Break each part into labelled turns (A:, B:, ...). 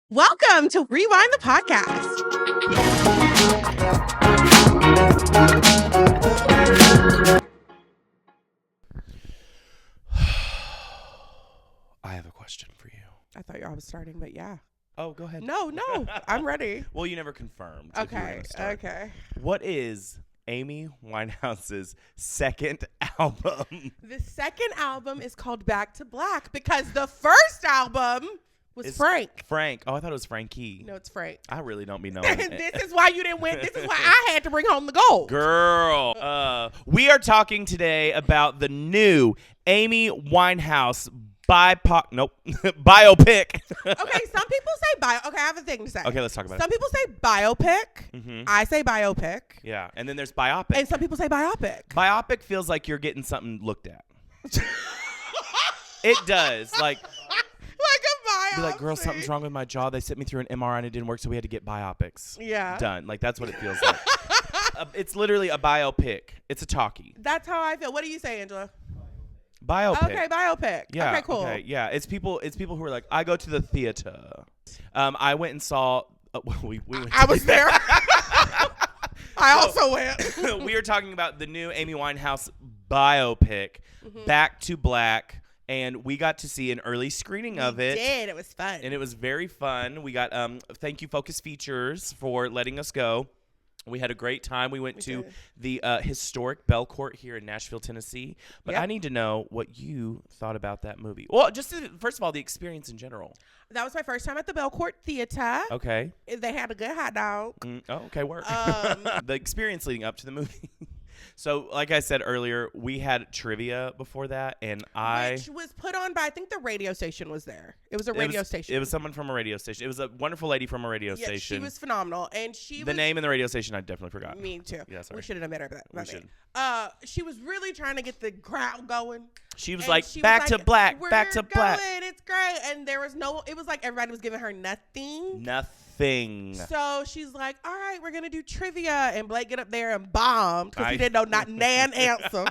A: Welcome to Rewind the Podcast.
B: I have a question for you.
A: I thought I was starting, but yeah.
B: Oh, go ahead.
A: No, I'm ready.
B: Well, you never confirmed. if you were
A: Okay,
B: gonna start.
A: okay.
B: What is Amy Winehouse's second album?
A: The second album is called Back to Black because the first album was Frank.
B: Frank. Oh, I thought it was Frankie.
A: No, it's Frank.
B: I really don't be knowing.
A: This is why you didn't win. This is why I had to bring home the gold.
B: Girl. We are talking today about the new Amy Winehouse biopic.
A: Okay, some people say bio. Okay, I have a thing to say.
B: Okay, let's talk about
A: Some people say biopic.
B: Mm-hmm.
A: I say biopic.
B: Yeah, and then there's biopic.
A: And some people say biopic.
B: Biopic feels like you're getting something looked at. It does. Like
A: a biopic.
B: be like, girl, something's wrong with my jaw. They sent me through an MRI and it didn't work, so we had to get biopics.
A: Yeah.
B: Done. Like, that's what it feels like. It's literally a biopic. It's a talkie.
A: That's how I feel. What do you say, Angela?
B: Biopic.
A: Okay, biopic.
B: Yeah.
A: Okay, cool.
B: Okay, yeah. It's people who are like, I go to the theater. I went and saw. We went.
A: I was there. I also went.
B: We are talking about the new Amy Winehouse biopic, Back to Black. And we got to see an early screening of it.
A: We did. It was fun.
B: And it was very fun. We got thank you Focus Features for letting us go. We had a great time. We went to the historic Bell Court here in Nashville, Tennessee. But I need to know what you thought about that movie. Well, just first of all, the experience in general.
A: That was my first time at the Bell Court Theater.
B: Okay.
A: They had a good hot dog.
B: Okay, work. The experience leading up to the movie. So, like I said earlier, we had trivia before that, and
A: Which was put on by, I think the radio station was there. It was a radio station.
B: It was someone from a radio station. It was a wonderful lady from a radio station.
A: She was phenomenal. And
B: the name in the radio station, I definitely forgot.
A: Me too.
B: Yeah, sorry.
A: We should have met her that
B: We
A: day.
B: should.
A: She was really trying to get the crowd going.
B: She was
A: And
B: like,
A: she
B: back
A: was
B: to
A: like,
B: black,
A: "We're
B: back to black.
A: going, it's great." And there was it was like everybody was giving her nothing.
B: Nothing.
A: So she's like, all right, we're going to do trivia. And Blake get up there and bombed because he didn't know not nan answer.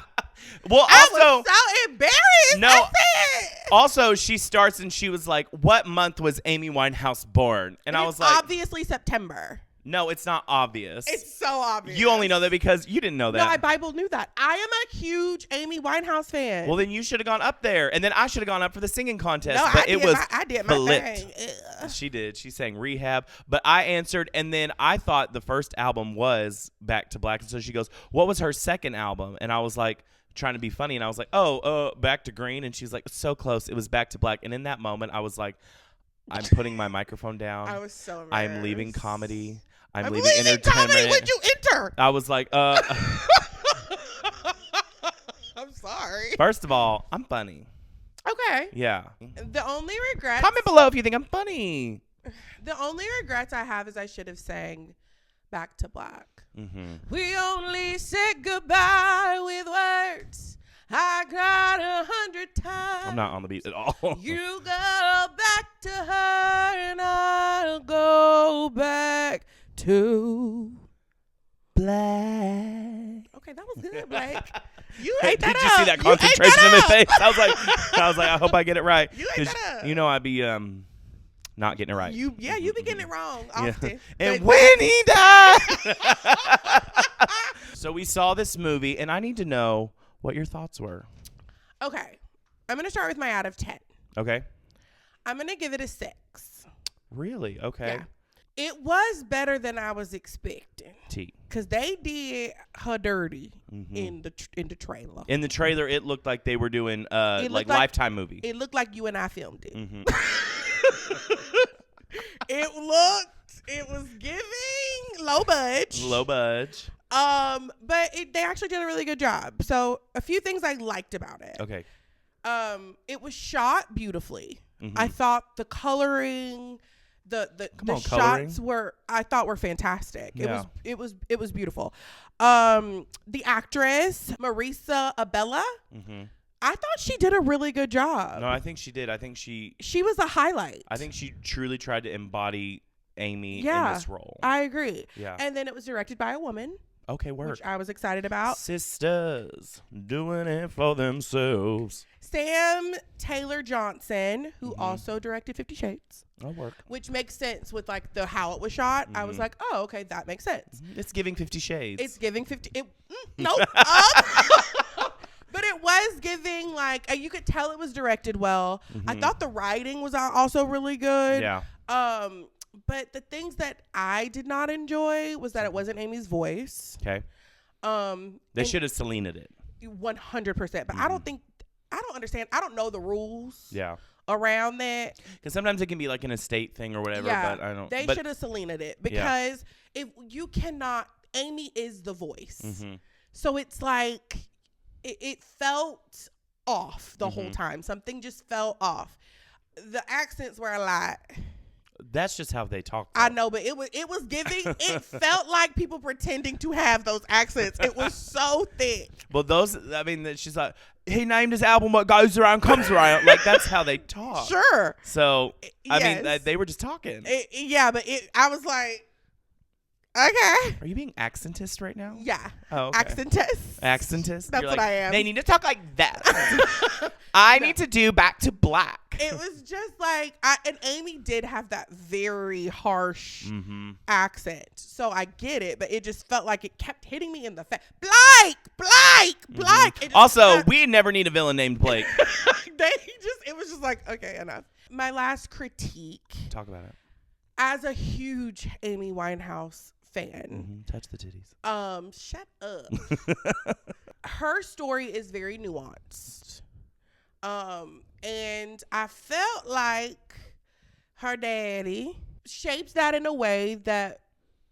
B: Well,
A: I
B: also,
A: was so embarrassed.
B: No.
A: I said.
B: Also, she starts and she was like, what month was Amy Winehouse born? And I was like,
A: obviously September.
B: no, it's not obvious.
A: It's so obvious.
B: You only know that because you didn't know that.
A: No, I Bible knew that. I am a huge Amy Winehouse fan.
B: Well, then you should have gone up there. And then I should have gone up for the singing contest.
A: No,
B: but
A: I did my
B: flipped.
A: thing. Ugh.
B: She did. She sang Rehab. But I answered, and then I thought the first album was Back to Black. And so she goes, what was her second album? And I was like, trying to be funny. And I was like, Back to Green. And she's like, so close. It was Back to Black. And in that moment, I was like, I'm putting my microphone down.
A: I was so embarrassed.
B: I'm leaving comedy. I'm leaving
A: leaving
B: entertainment.
A: comedy. When'd you enter?
B: I was like,
A: I'm sorry.
B: First of all, I'm funny.
A: Okay.
B: Yeah.
A: The only regrets.
B: Comment below if you think I'm funny.
A: The only regrets I have is I should have sang Back to Black.
B: Mm-hmm.
A: We only said goodbye with words I cried 100 times.
B: I'm not on the beat at all.
A: You go back to her and I'll go back to black. Okay, that was good, Blake. You ate that
B: Did you see that concentration in my face? I was like, I hope I get it right.
A: You ate that up.
B: You know I'd be not getting it right.
A: You be getting it wrong often.
B: And when he died. So we saw this movie, and I need to know what your thoughts were.
A: Okay, I'm gonna start with my out of 10.
B: Okay.
A: I'm gonna give it a 6.
B: Really? Okay.
A: Yeah. It was better than I was expecting. Because they did her dirty in the trailer.
B: In the trailer, it looked like they were doing like Lifetime movie.
A: It looked like you and I filmed it.
B: Mm-hmm.
A: It was giving low budge.
B: Low budge.
A: But they actually did a really good job. So a few things I liked about it.
B: Okay.
A: It was shot beautifully.
B: Mm-hmm.
A: I thought the coloring, the shots were fantastic.
B: Yeah.
A: It was beautiful. The actress Marisa Abella, I thought she did a really good job.
B: No, I think she did. I think she
A: was a highlight.
B: I think she truly tried to embody Amy in this role.
A: I agree.
B: Yeah.
A: And then it was directed by a woman.
B: Okay, work.
A: Which I was excited about.
B: Sisters doing it for themselves.
A: Sam Taylor Johnson, who also directed 50 Shades.
B: Oh, work.
A: Which makes sense with like how it was shot. I was like, oh, okay, that makes sense.
B: It's giving 50 Shades.
A: It's giving 50. Nope. But it was giving like, you could tell it was directed well. I thought the writing was also really good.
B: Yeah.
A: But the things that I did not enjoy was that it wasn't Amy's voice.
B: Okay. They should have Selena'd it.
A: 100%. But I don't understand. I don't know the rules.
B: Yeah.
A: Around that,
B: because sometimes it can be like an estate thing or whatever.
A: Yeah,
B: but I don't.
A: They should have Selena'd it because if you cannot, Amy is the voice, so it's like it felt off the whole time. Something just felt off. The accents were a lot.
B: That's just how they talk. Though.
A: I know, but it was giving. It felt like people pretending to have those accents. It was so thick.
B: Well, she's like, he named his album "What Goes Around Comes Around." Like that's how they talk.
A: Sure.
B: So I
A: Yes.
B: mean, they were just talking.
A: I was like, okay.
B: Are you being accentist right now?
A: Yeah.
B: Oh, okay.
A: Accentist.
B: Accentist.
A: That's what I am.
B: They need to talk like that. I need to do Back to Black.
A: It was just like, and Amy did have that very harsh accent. So I get it, but it just felt like it kept hitting me in the face. Blake.
B: Also, we never need a villain named Blake.
A: It was just like, okay, enough. My last critique.
B: Talk about it.
A: As a huge Amy Winehouse fan.
B: Touch the titties.
A: Shut up. Her story is very nuanced. And I felt like her daddy shaped that in a way that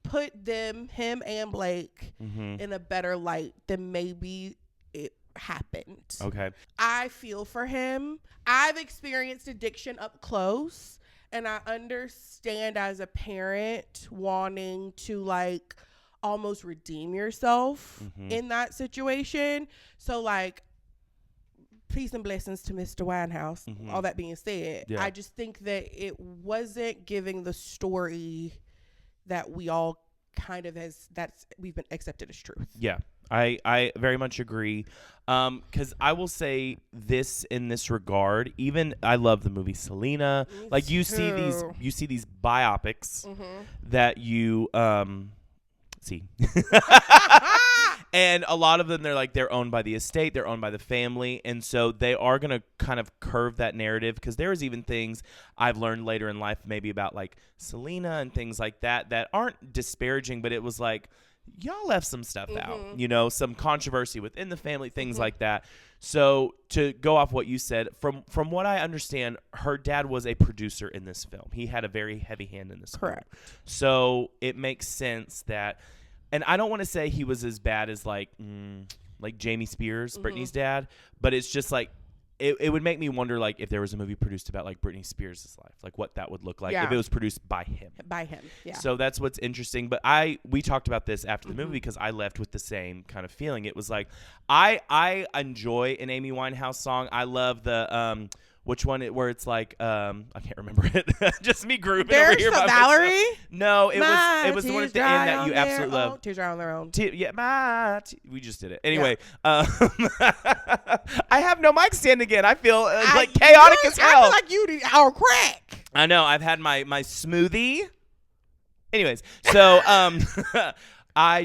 A: put him and Blake in a better light than maybe it happened.
B: Okay.
A: I feel for him. I've experienced addiction up close, and I understand as a parent wanting to like almost redeem yourself in that situation. So like, peace and blessings to Mr. Winehouse. All that being said, I just think that it wasn't giving the story that we all kind of we've been accepted as truth.
B: Yeah, I very much agree. Because I will say this in this regard, even I love the movie Selena. Like you see these biopics that you see. And a lot of them, they're owned by the estate, they're owned by the family, and so they are going to kind of curve that narrative, because there was even things I've learned later in life maybe about like Selena and things like that aren't disparaging, but it was like, y'all left some stuff out, some controversy within the family, things like that. So to go off what you said, from what I understand, her dad was a producer in this film. He had a very heavy hand in this
A: Correct.
B: film. So it makes sense that, and I don't want to say he was as bad as like Jamie Spears, Britney's dad, but it's just like it would make me wonder like if there was a movie produced about like Britney Spears' life, like what that would look like if it was produced by him.
A: Yeah.
B: So that's what's interesting. But we talked about this after the movie because I left with the same kind of feeling. It was like I enjoy an Amy Winehouse song. I love the which one where it's like I can't remember it. Just me grooving over here by
A: Valerie?
B: myself. No, it was the one at the end that you absolutely love.
A: Tears Dry on Their Own.
B: We just did it. Anyway, I have no mic stand again. I feel like chaotic as hell.
A: I feel like you are crack.
B: I know. I've had my smoothie. Anyways, so I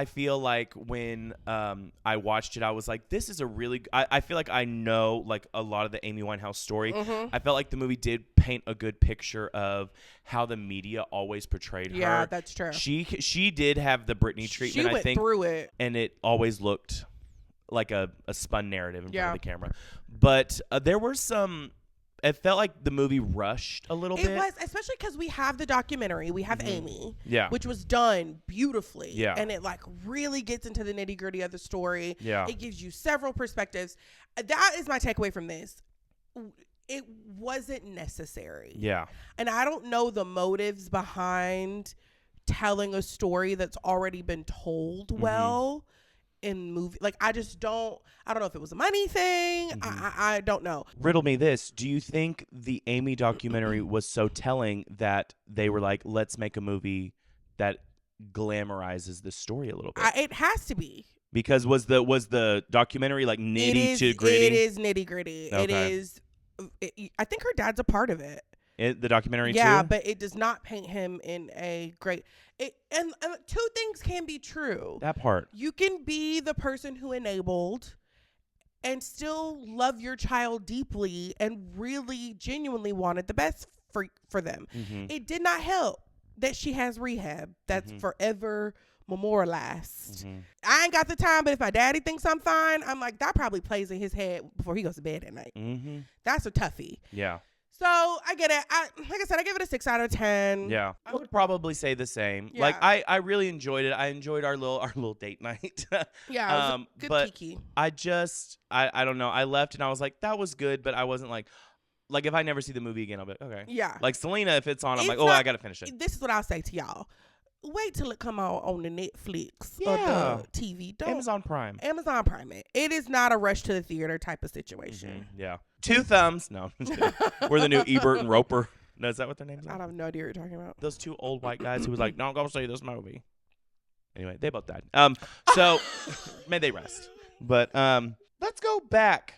B: feel like when I watched it, I was like, this is a really I feel like I know like a lot of the Amy Winehouse story. I felt like the movie did paint a good picture of how the media always portrayed her.
A: Yeah, that's true.
B: She did have the Britney treatment,
A: I think. She went through it.
B: And it always looked like a spun narrative in front of the camera. But there were some... It felt like the movie rushed a little bit.
A: It was, especially because we have the documentary. We have Amy,
B: which
A: was done beautifully.
B: Yeah.
A: And it like really gets into the nitty gritty of the story.
B: Yeah.
A: It gives you several perspectives. That is my takeaway from this. It wasn't necessary.
B: Yeah. And
A: I don't know the motives behind telling a story that's already been told well in movie. Like I don't know if it was a money thing. I don't know.
B: Riddle me this. Do you think the Amy documentary was so telling that they were like, let's make a movie that glamorizes the story a little bit.
A: It has to be.
B: Because was the documentary like nitty to gritty?
A: It is nitty gritty.
B: Okay.
A: It is. I think her dad's a part of it.
B: The documentary too?
A: Yeah, but it does not paint him in a great... And two things can be true.
B: That part.
A: You can be the person who enabled and still love your child deeply and really genuinely wanted the best for them.
B: Mm-hmm.
A: It did not help that she has rehab that's forever memorialized.
B: Mm-hmm.
A: I ain't got the time, but if my daddy thinks I'm fine, I'm like, that probably plays in his head before he goes to bed at night.
B: Mm-hmm.
A: That's a toughie.
B: Yeah.
A: So I get it. Like I said, I give it a 6 out of 10.
B: Yeah, I would probably say the same.
A: Yeah.
B: Like I really enjoyed it. I enjoyed our little date night.
A: Yeah, it was a good
B: but
A: kiki.
B: I don't know. I left and I was like, that was good, but I wasn't like if I never see the movie again, I'll be like, okay.
A: Yeah.
B: Like Selena, if it's on, I'm
A: It's
B: like, oh, I gotta finish it.
A: This is what I'll say to y'all. Wait till it come out on the Netflix or
B: Yeah.
A: the TV.
B: Amazon Prime.
A: Amazon Prime it. It is not a rush to the theater type of situation.
B: Yeah. 2 thumbs. No, I'm just kidding. We're the new Ebert and Roper. No, is that what their names are?
A: I have no idea what you're talking about.
B: Those 2 old white guys who was like, no, go see this movie. Anyway, they both died. So may they rest. But let's go back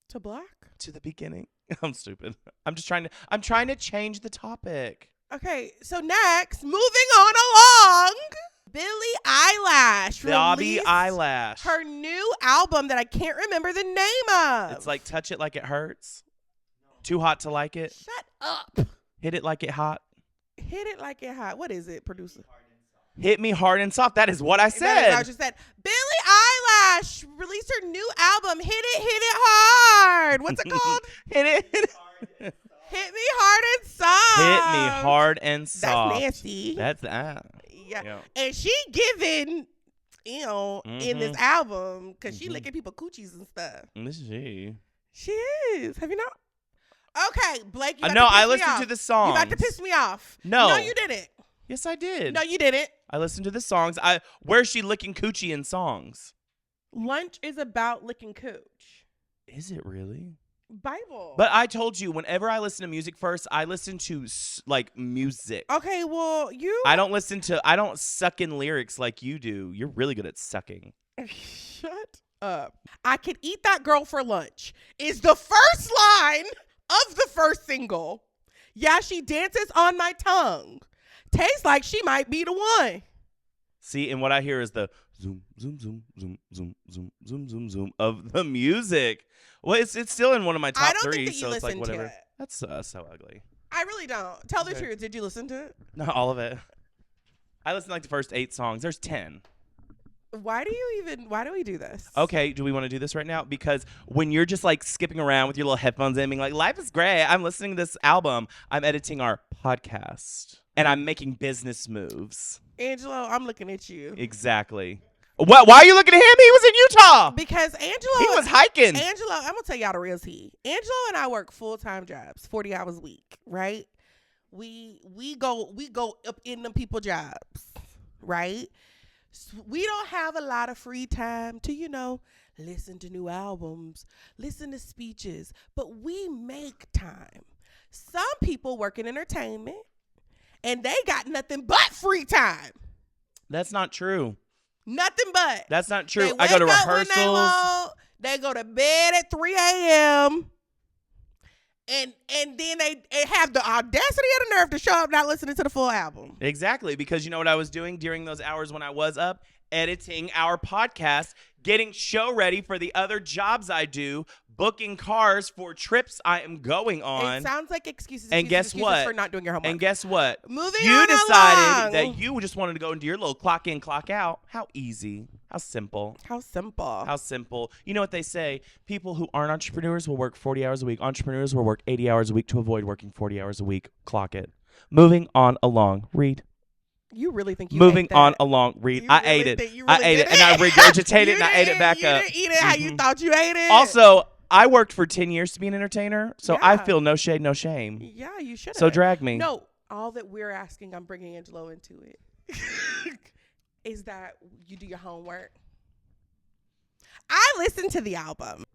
A: To black?
B: to the beginning. I'm stupid. I'm trying to change the topic.
A: Okay, so next, moving on along, Billie Eilish
B: Bobby
A: released
B: Eyelash.
A: her new album that I can't remember the name of.
B: It's like Touch It Like It Hurts. Too Hot to Like It.
A: Shut up.
B: Hit It Like It Hot.
A: Hit it like it hot. What is it, producer?
B: Hit Me Hard and Soft. That is what I
A: That is
B: said.
A: what you said. Billie Eilish released her new album, Hit It Hard. What's it called?
B: Hit it.
A: Hit Me Hard and Soft.
B: Hit Me Hard and Soft.
A: That's nasty.
B: That's
A: Yeah. And she giving, in this album, because she licking people coochies and stuff.
B: This is she.
A: She is. Have you not? Okay, Blake, you about
B: No,
A: to piss
B: I
A: me
B: listened
A: off.
B: to the songs.
A: You about to piss me off.
B: No.
A: No, you didn't.
B: Yes, I did.
A: No, you didn't.
B: I listened to the songs. Where's she licking coochie in songs?
A: Lunch is about licking cooch.
B: Is it really?
A: Bible.
B: But I told you, whenever I listen to music first, I listen to music.
A: Okay, well,
B: I don't suck in lyrics like you do. You're really good at sucking.
A: Shut up. I could eat that girl for lunch is the first line of the first single. Yeah, she dances on my tongue. Tastes like she might be the one.
B: See, and what I hear is the zoom, zoom, zoom, zoom, zoom, zoom, zoom, zoom, zoom of the music. Well, it's still in one of my top 3,
A: I don't think that you
B: so it's like
A: listened to
B: whatever.
A: it.
B: That's so ugly.
A: I really don't. Tell the
B: Okay.
A: truth. Did you listen to it?
B: Not all of it. I listened to like the first 8 songs. There's 10.
A: Why do we do this?
B: Okay, do we want to do this right now? Because when you're just like skipping around with your little headphones in and being like, life is great, I'm listening to this album, I'm editing our podcast and I'm making business moves.
A: Angelo, I'm looking at you.
B: Exactly. What? Why are you looking at him? He was in Utah.
A: Because Angelo.
B: He was hiking.
A: Angelo, I'm going to tell y'all the real tea. Angelo and I work full-time jobs, 40 hours a week, right? We go up in them people jobs, right? So we don't have a lot of free time to, listen to new albums, listen to speeches, but we make time. Some people work in entertainment and they got nothing but free time.
B: That's not true.
A: Nothing but.
B: That's not true.
A: They
B: I go to
A: wake up when
B: rehearsals.
A: They go to bed at 3 a.m. And then they have the audacity of the nerve to show up not listening to the full album.
B: Exactly, because you know what I was doing during those hours when I was up? Editing our podcast, getting show ready for the other jobs I do, booking cars for trips I am going on.
A: It sounds like excuses.
B: And guess what?
A: For not doing your homework.
B: And guess what?
A: Moving
B: you
A: on
B: decided
A: along.
B: that you just wanted to go into your little clock in, clock out. How easy. How simple.
A: How simple.
B: How simple. You know what they say? People who aren't entrepreneurs will work 40 hours a week. Entrepreneurs will work 80 hours a week to avoid working 40 hours a week. Clock it. Moving on along. Read.
A: You really think you
B: Moving
A: ate that?
B: on along. Read.
A: You
B: I
A: really
B: ate it.
A: think you
B: I
A: really
B: ate
A: did
B: it. And I regurgitated it and I ate it back up.
A: You didn't eat it how you thought you ate it.
B: Also, I worked for 10 years to be an entertainer, so I
A: Yeah.
B: feel no shade, no shame.
A: Yeah, you should have.
B: So drag me.
A: No, all that we're asking, I'm bringing Angelo into it, is that you do your homework. I listened to the album.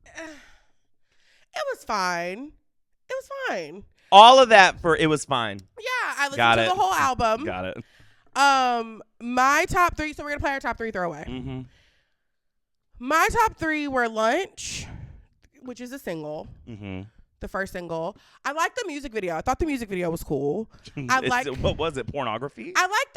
A: It was fine. It was fine.
B: All of that for it was fine.
A: Yeah, I listened
B: Got
A: to
B: it.
A: the whole album.
B: Got it.
A: My top 3. So we're gonna play our top 3 throwaway.
B: Mm-hmm.
A: My top 3 were Lunch, which is a single.
B: Mm-hmm.
A: The first single. I liked the music video. I thought the music video was cool.
B: What was it? Pornography?
A: I like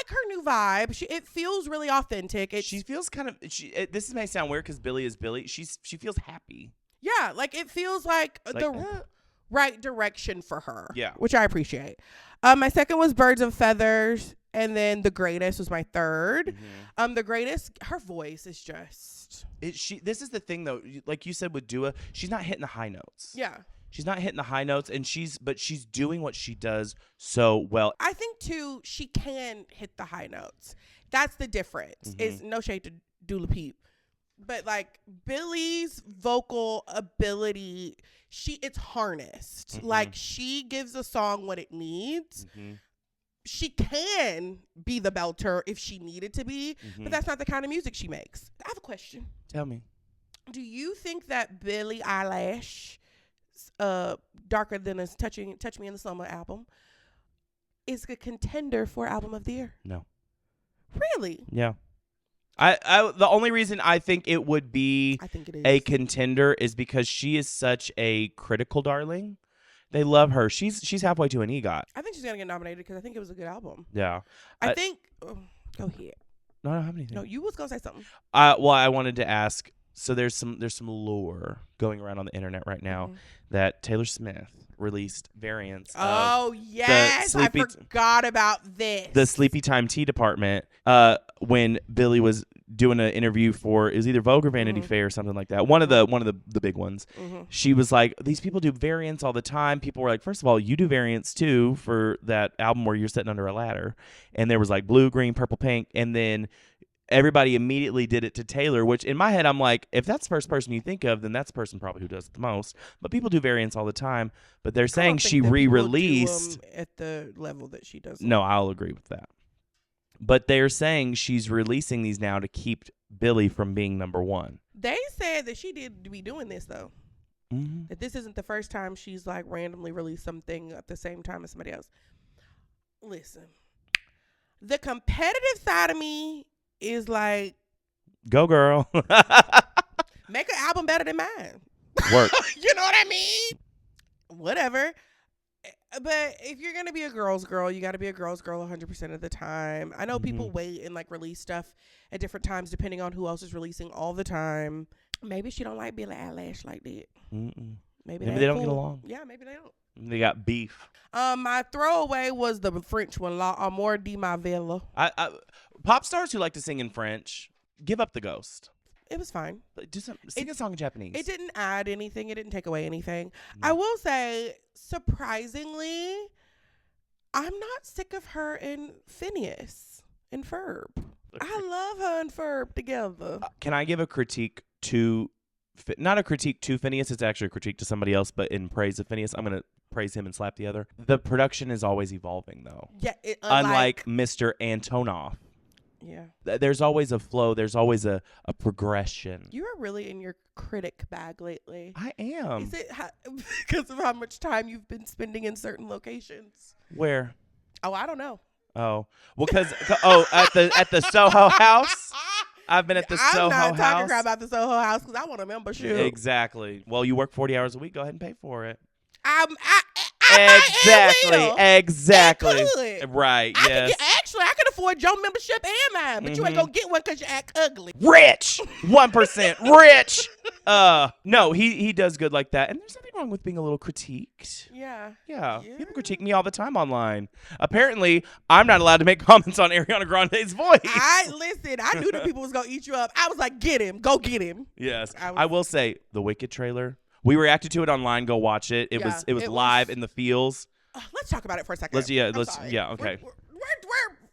A: her new vibe. It feels really authentic.
B: She feels kind of. This may sound weird because Billie is Billie. She feels happy.
A: Yeah, like it feels like the right direction for her.
B: Yeah,
A: which I appreciate. My second was Birds of Feathers, and then The Greatest was my third.
B: Mm-hmm.
A: The Greatest, her voice is just.
B: This is the thing though, like you said with Dua, she's not hitting the high notes.
A: Yeah.
B: She's not hitting the high notes, and she's doing what she does so well.
A: I think too, she can hit the high notes. That's the difference.
B: Mm-hmm.
A: It's no shade to Dula Peep, but like Billie's vocal ability, it's harnessed. Mm-hmm. Like she gives a song what it needs. Mm-hmm. She can be the belter if she needed to be, but that's not the kind of music she makes. I have a question.
B: Tell me.
A: Do you think that Billie Eilish, Darker Than a Touch Me in the Summer album, is a contender for Album of the Year?
B: No.
A: Really?
B: Yeah. I the only reason I think it would be a contender is because she is such a critical darling. They love her. She's halfway to an EGOT.
A: I think she's gonna get nominated because I think it was a good album.
B: Yeah.
A: I think. Go ahead.
B: No, I don't have anything.
A: No, you was gonna say something.
B: Well, I wanted to ask. So there's some lore going around on the internet right now that Taylor Smith released variants.
A: Oh yes, I forgot about this.
B: The Sleepy Time Tea Department. When Billie was doing an interview for, it was either Vogue or Vanity Fair or something like that. One of the big ones. She was like, these people do variants all the time. People were like, first of all, you do variants too for that album where you're sitting under a ladder. And there was like blue, green, purple, pink, and then everybody immediately did it to Taylor, which in my head I'm like, if that's the first person you think of, then that's the person probably who does it the most. But people do variants all the time. But they're saying she re-released
A: at the level that she does.
B: No, I'll agree with that. But they're saying she's releasing these now to keep Billie from being number one.
A: They said that she did be doing this though. That this isn't the first time she's like randomly released something at the same time as somebody else. Listen, the competitive side of me is like,
B: go girl.
A: Make an album better than mine.
B: Work.
A: You know what I mean? Whatever. But if you're gonna be a girl's girl, you got to be a girl's girl 100% of the time. I know people wait and like release stuff at different times depending on who else is releasing all the time. Maybe she don't like Billie Eilish like that. Maybe they don't get along. Yeah, maybe they don't.
B: They got beef.
A: My throwaway was the French one, La Amour de ma Ville.
B: Pop stars who like to sing in French, give up the ghost.
A: It was fine.
B: Sing a song in Japanese.
A: It didn't add anything. It didn't take away anything. No. I will say, surprisingly, I'm not sick of her and Phineas and Ferb. I love her and Ferb together.
B: Can I give a critique to, not a critique to Phineas, it's actually a critique to somebody else, but in praise of Phineas, I'm going to praise him and slap the other. The production is always evolving, though.
A: Yeah.
B: Unlike Mr. Antonoff.
A: Yeah.
B: There's always a flow. There's always a progression.
A: You are really in your critic bag lately.
B: I am.
A: Is it because of how much time you've been spending in certain locations?
B: Where?
A: Oh, I don't know.
B: Oh, well, because at the Soho House. I've been at the Soho House.
A: I'm not talking about the Soho House because I want a membership.
B: Exactly. Well, you work 40 hours a week. Go ahead and pay for it. Exactly. Right. Yes.
A: Actually, I can afford your membership and mine, but you ain't gonna get one because you act ugly.
B: Rich. 1% rich. No, he does good like that, and there's nothing wrong with being a little critiqued. Yeah. People critique me all the time online. Apparently, I'm not allowed to make comments on Ariana Grande's voice.
A: I knew that people was gonna eat you up. I was like, get him, go get him.
B: Yes. I will say the Wicked trailer. We reacted to it online. Go watch it. It was live in the feels.
A: Let's talk about it for a second.
B: Okay.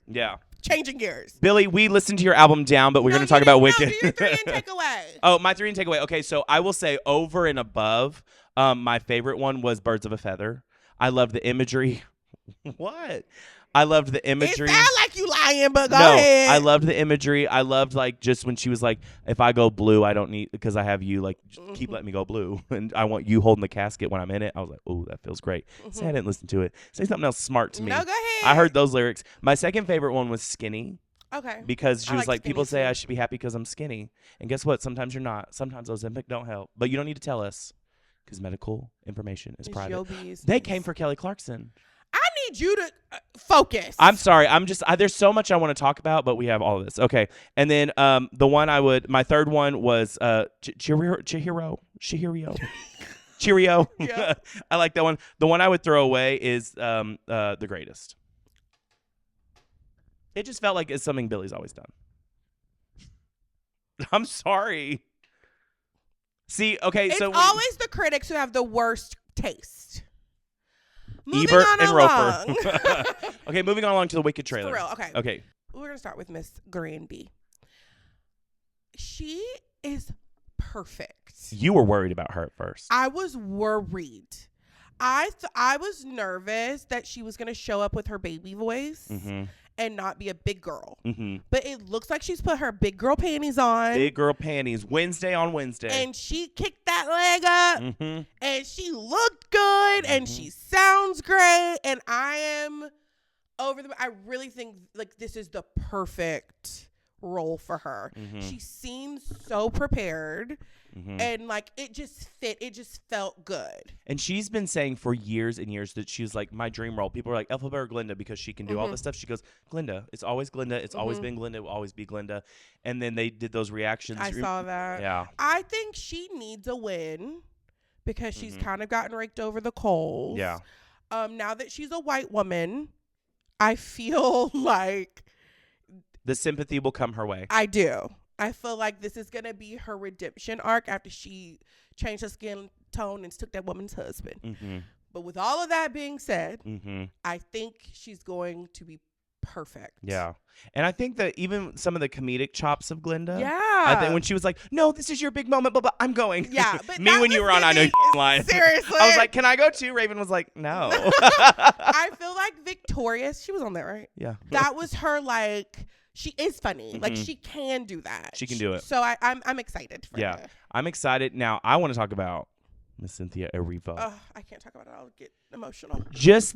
A: We're changing gears.
B: Billie, we listened to your album Down, but we're going to talk about Wicked.
A: Do your 3 and takeaway.
B: Oh, my 3 and takeaway. Okay, so I will say over and above, my favorite one was Birds of a Feather. I love the imagery. What? I loved the imagery.
A: It sounds like you lying, but go
B: No,
A: ahead.
B: I loved the imagery. I loved like just when she was like, if I go blue, I don't need because I have you. Like, just keep letting me go blue, and I want you holding the casket when I'm in it. I was like, oh, that feels great. Say I didn't listen to it. Say something else smart to me.
A: No, go ahead.
B: I heard those lyrics. My second favorite one was Skinny.
A: Okay.
B: Because she was like, people say
A: too.
B: I should be happy because I'm skinny. And guess what? Sometimes you're not. Sometimes Ozempic don't help. But you don't need to tell us because medical information is private. They came for Kelly Clarkson.
A: I need you to focus.
B: I'm sorry. There's so much I want to talk about, but we have all of this. Okay. And then my third one was Chihiro. Cheerio.
A: Yeah.
B: I like that one. The one I would throw away is The Greatest. It just felt like it's something Billie's always done. I'm sorry. See, okay,
A: it's
B: so
A: always the critics who have the worst taste.
B: Ebert and
A: along.
B: Roper. Okay, moving on along to the Wicked trailer.
A: For real, okay.
B: Okay.
A: We're gonna start with Miss Granby. She is perfect.
B: You were worried about her at first.
A: I was worried. I was nervous that she was gonna show up with her baby voice. And not be a big girl. But it looks like she's put her big girl panties on.
B: Big girl panties. Wednesday on Wednesday.
A: And she kicked that leg up. And she looked good. And she sounds great. And I am over the... I really think like this is the perfect role for her. She seems so prepared. And like it just fit. It just felt good.
B: And she's been saying for years and years that she's like my dream role. People are like Elphaba or Glinda because she can do all this stuff. She goes, Glinda. It's always Glinda. It's always been Glinda. It will always be Glinda. And then they did those reactions.
A: I saw that.
B: Yeah.
A: I think she needs a win because she's kind of gotten raked over the coals.
B: Yeah.
A: Now that she's a white woman, I feel like
B: the sympathy will come her way.
A: I do. I feel like this is going to be her redemption arc after she changed her skin tone and took that woman's husband. But with all of that being said, I think she's going to be perfect.
B: Yeah. And I think that even some of the comedic chops of Glinda.
A: Yeah.
B: I think when she was like, no, this is your big moment, but I'm going.
A: Yeah. But
B: Me when you were on, I know you're lying.
A: Seriously.
B: I was like, can I go too? Raven was like, no.
A: I feel like Victorious, she was on there, right?
B: Yeah.
A: That was her like... She is funny. Like, she can do that.
B: She can do it.
A: So I'm excited for her.
B: I'm excited. Now, I want to talk about Miss Cynthia Erivo.
A: I can't talk about it. I'll get emotional.
B: Just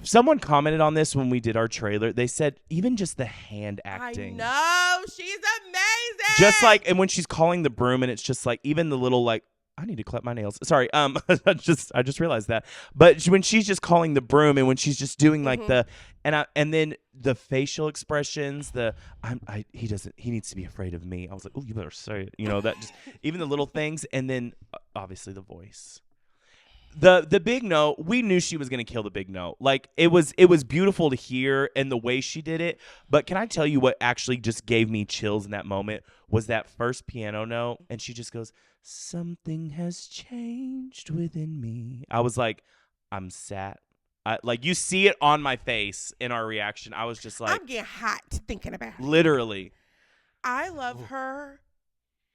B: someone commented on this when we did our trailer. They said even just the hand acting.
A: I know. She's amazing.
B: Just like, and when she's calling the broom and it's just like, even the little like, I need to clip my nails. Sorry, I just realized that. But when she's just calling the broom and when she's just doing like and then the facial expressions, he needs to be afraid of me. I was like, oh, you better say it. You know, that just even the little things, and then obviously the voice. The big note, we knew she was gonna kill the big note. Like it was beautiful to hear and the way she did it. But can I tell you what actually just gave me chills in that moment was that first piano note, and she just goes, something has changed within me. I was like, I'm sad. Like you see it on my face in our reaction. I was just like,
A: I'm getting hot thinking about it.
B: Literally.
A: I love her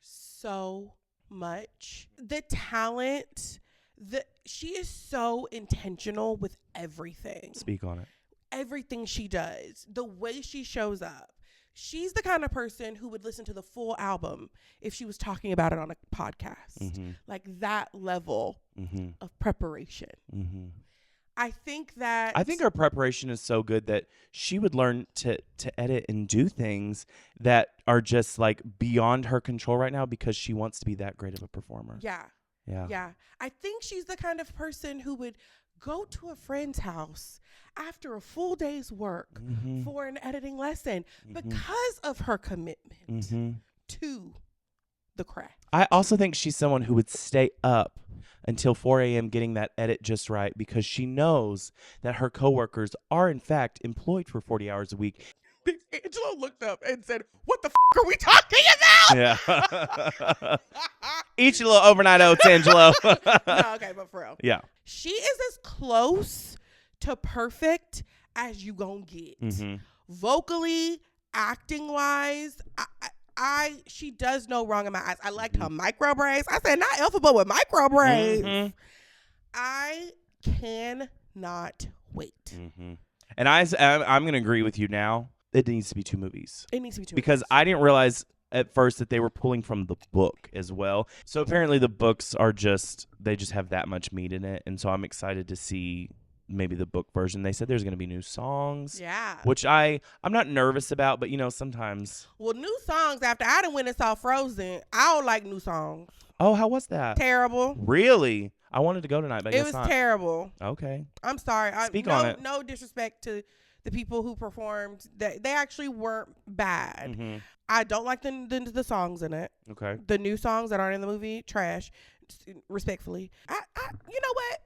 A: so much. The talent, she is so intentional with everything.
B: Speak on it.
A: Everything she does, the way she shows up. She's the kind of person who would listen to the full album if she was talking about it on a podcast. Like that level of preparation. I think her
B: preparation is so good that she would learn to edit and do things that are just like beyond her control right now because she wants to be that great of a performer. Yeah.
A: I think she's the kind of person who would go to a friend's house after a full day's work for an editing lesson because of her commitment to the craft.
B: I also think she's someone who would stay up until 4 a.m. getting that edit just right because she knows that her coworkers are in fact employed for 40 hours a week.
A: Angelo looked up and said, what the are we talking about?
B: Yeah. Eat your little overnight oats, Angelo.
A: No, okay, but for real.
B: Yeah.
A: She is as close to perfect as you gonna get. Vocally, acting wise, she does no wrong in my eyes. I liked her micro braids. I said not Elphaba with micro braids. I not wait.
B: Mm-hmm. And I'm going to agree with you now. It needs to be 2 movies.
A: It needs to be 2
B: because
A: movies.
B: I didn't realize at first that they were pulling from the book as well. So apparently the books are they just have that much meat in it. And so I'm excited to see maybe the book version. They said there's going to be new songs.
A: Yeah.
B: Which I'm not nervous about, but sometimes.
A: Well, new songs, after I done went and saw Frozen, I don't like new songs.
B: Oh, how was that?
A: Terrible.
B: Really? I wanted to go tonight, but I
A: it
B: guess
A: was
B: not.
A: terrible.
B: Okay.
A: I'm sorry.
B: Speak on it.
A: No disrespect to the people who performed. They actually weren't bad.
B: Mm-hmm.
A: I don't like the songs in it.
B: Okay.
A: The new songs that aren't in the movie, trash. Respectfully, you know what?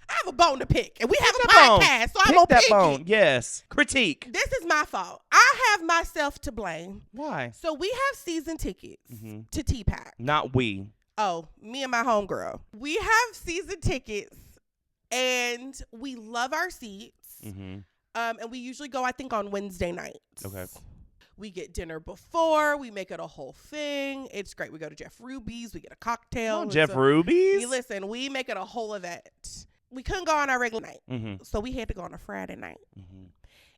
A: I have a bone to pick, and we have a podcast, so I'm gonna pick
B: bone.
A: it.
B: Yes, critique.
A: This is my fault. I have myself to blame.
B: Why?
A: So we have season tickets to T-Pack.
B: Not we.
A: Oh, me and my homegirl. We have season tickets, and we love our seats.
B: Mm-hmm.
A: And we usually go, I think, on Wednesday nights.
B: Okay.
A: We get dinner before. We make it a whole thing. It's great. We go to Jeff Ruby's. We get a cocktail.
B: Oh, Jeff Ruby's?
A: Listen, we make it a whole event. We couldn't go on our regular night.
B: Mm-hmm.
A: So we had to go on a Friday night.
B: Mm-hmm.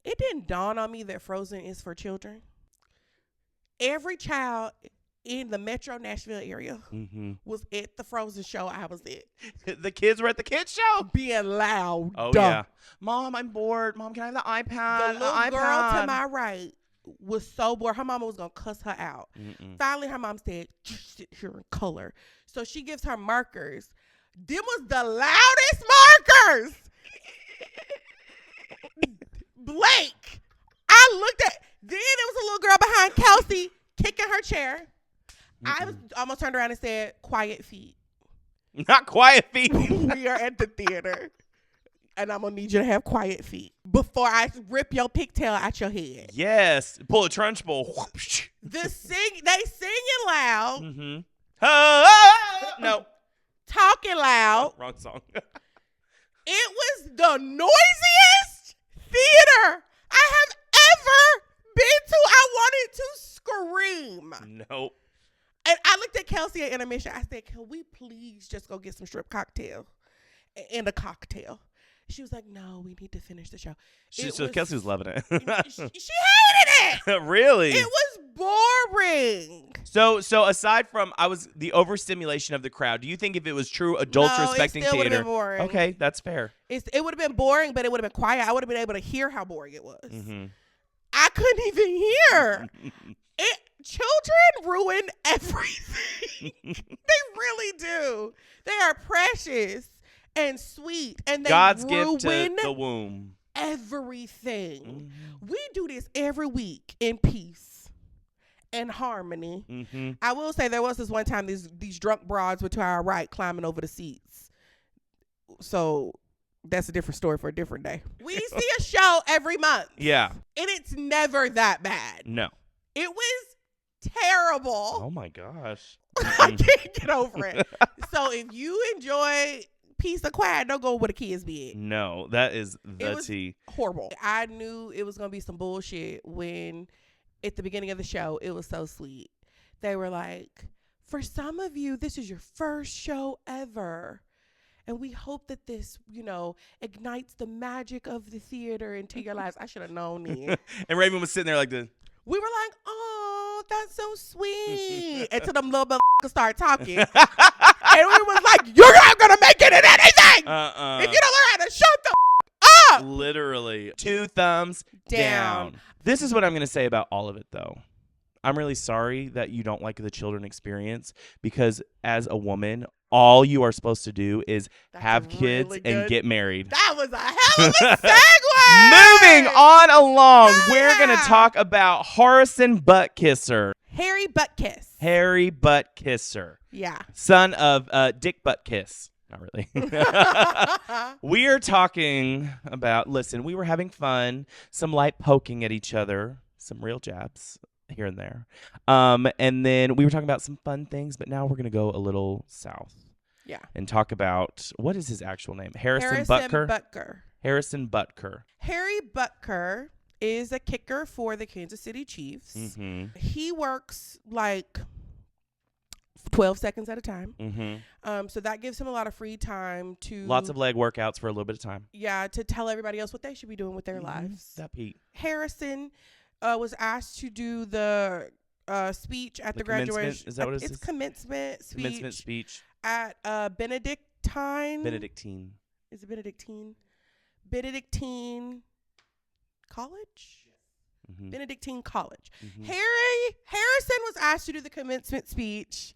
A: It didn't dawn on me that Frozen is for children. Every child in the Metro Nashville area was at the Frozen show I was at.
B: The kids were at the kids show?
A: Being loud.
B: Oh, yeah. Mom, I'm bored. Mom, can I have the iPad?
A: The little girl to my right was so bored. Her mama was going to cuss her out.
B: Mm-mm.
A: Finally, her mom said, just sit here and color. So she gives her markers. Them was the loudest markers. Blake. I looked at, then there was a little girl behind Kelsey kicking her chair. I was almost turned around and said, quiet feet.
B: Not quiet feet.
A: We are at the theater. And I'm going to need you to have quiet feet before I rip your pigtail out your head.
B: Yes. Pull a Trunchbull.
A: They singing loud.
B: Mm-hmm. No.
A: Talking loud.
B: Oh, wrong song.
A: It was the noisiest theater I have ever been to. I wanted to scream.
B: Nope.
A: And I looked at Kelsey at intermission. I said, can we please just go get some shrimp cocktail and a cocktail? She was like, no, we need to finish the show.
B: So Kelsey was loving it.
A: She hated it.
B: Really?
A: It was boring.
B: So aside from the overstimulation of the crowd, do you think if it was true adults respecting
A: it still
B: theater?
A: Been boring.
B: Okay, that's fair.
A: It would have been boring, but it would have been quiet. I would have been able to hear how boring it was.
B: Mm-hmm.
A: I couldn't even hear. Children ruin everything. They really do. They are precious and sweet, and they
B: God's
A: ruin
B: gift to the womb.
A: Everything.
B: Mm-hmm.
A: We do this every week in peace and harmony.
B: Mm-hmm.
A: I will say there was this one time these drunk broads were to our right climbing over the seats. So that's a different story for a different day. We see a show every month.
B: Yeah.
A: And it's never that bad.
B: No.
A: It was terrible.
B: Oh my gosh.
A: I can't get over it. So if you enjoy peace and quiet, don't go where the kids be.
B: No, that is the tea.
A: Horrible. I knew it was going to be some bullshit when at the beginning of the show, it was so sweet. They were like, for some of you, this is your first show ever. And we hope that this, ignites the magic of the theater into your lives. I should have known it.
B: And Raven was sitting there like this.
A: We were like, oh, that's so sweet. Until them little motherfuckers start talking. And we was like, you're not going to make it in anything. If you don't learn how to shut the up.
B: Literally. 2 thumbs down. This is what I'm going to say about all of it, though. I'm really sorry that you don't like the children experience, because as a woman, all you are supposed to do is have kids and get married.
A: That was a hell of a segue.
B: Moving on along, we're going to talk about Harrison Butker.
A: Harry Butkiss.
B: Harry Butker.
A: Yeah.
B: Son of Dick Butkiss. Not really. We are talking about, listen, we were having fun, some light poking at each other, some real jabs here and there. And then we were talking about some fun things, but now we're going to go a little south.
A: Yeah.
B: And talk about, what is his actual name? Harrison Butker? Harrison Butker.
A: Harry Butker is a kicker for the Kansas City Chiefs.
B: Mm-hmm.
A: He works like 12 seconds at a time.
B: Mm-hmm.
A: So that gives him a lot of free time to
B: Lots of leg workouts for a little bit of time.
A: Yeah, to tell everybody else what they should be doing with their lives.
B: That Pete.
A: Harrison was asked to do the speech at the graduation.
B: Is that what it is?
A: It's commencement speech.
B: Commencement speech
A: At Benedictine. Is it Benedictine? Benedictine College?
B: Mm-hmm.
A: Benedictine College.
B: Mm-hmm.
A: Harrison was asked to do the commencement speech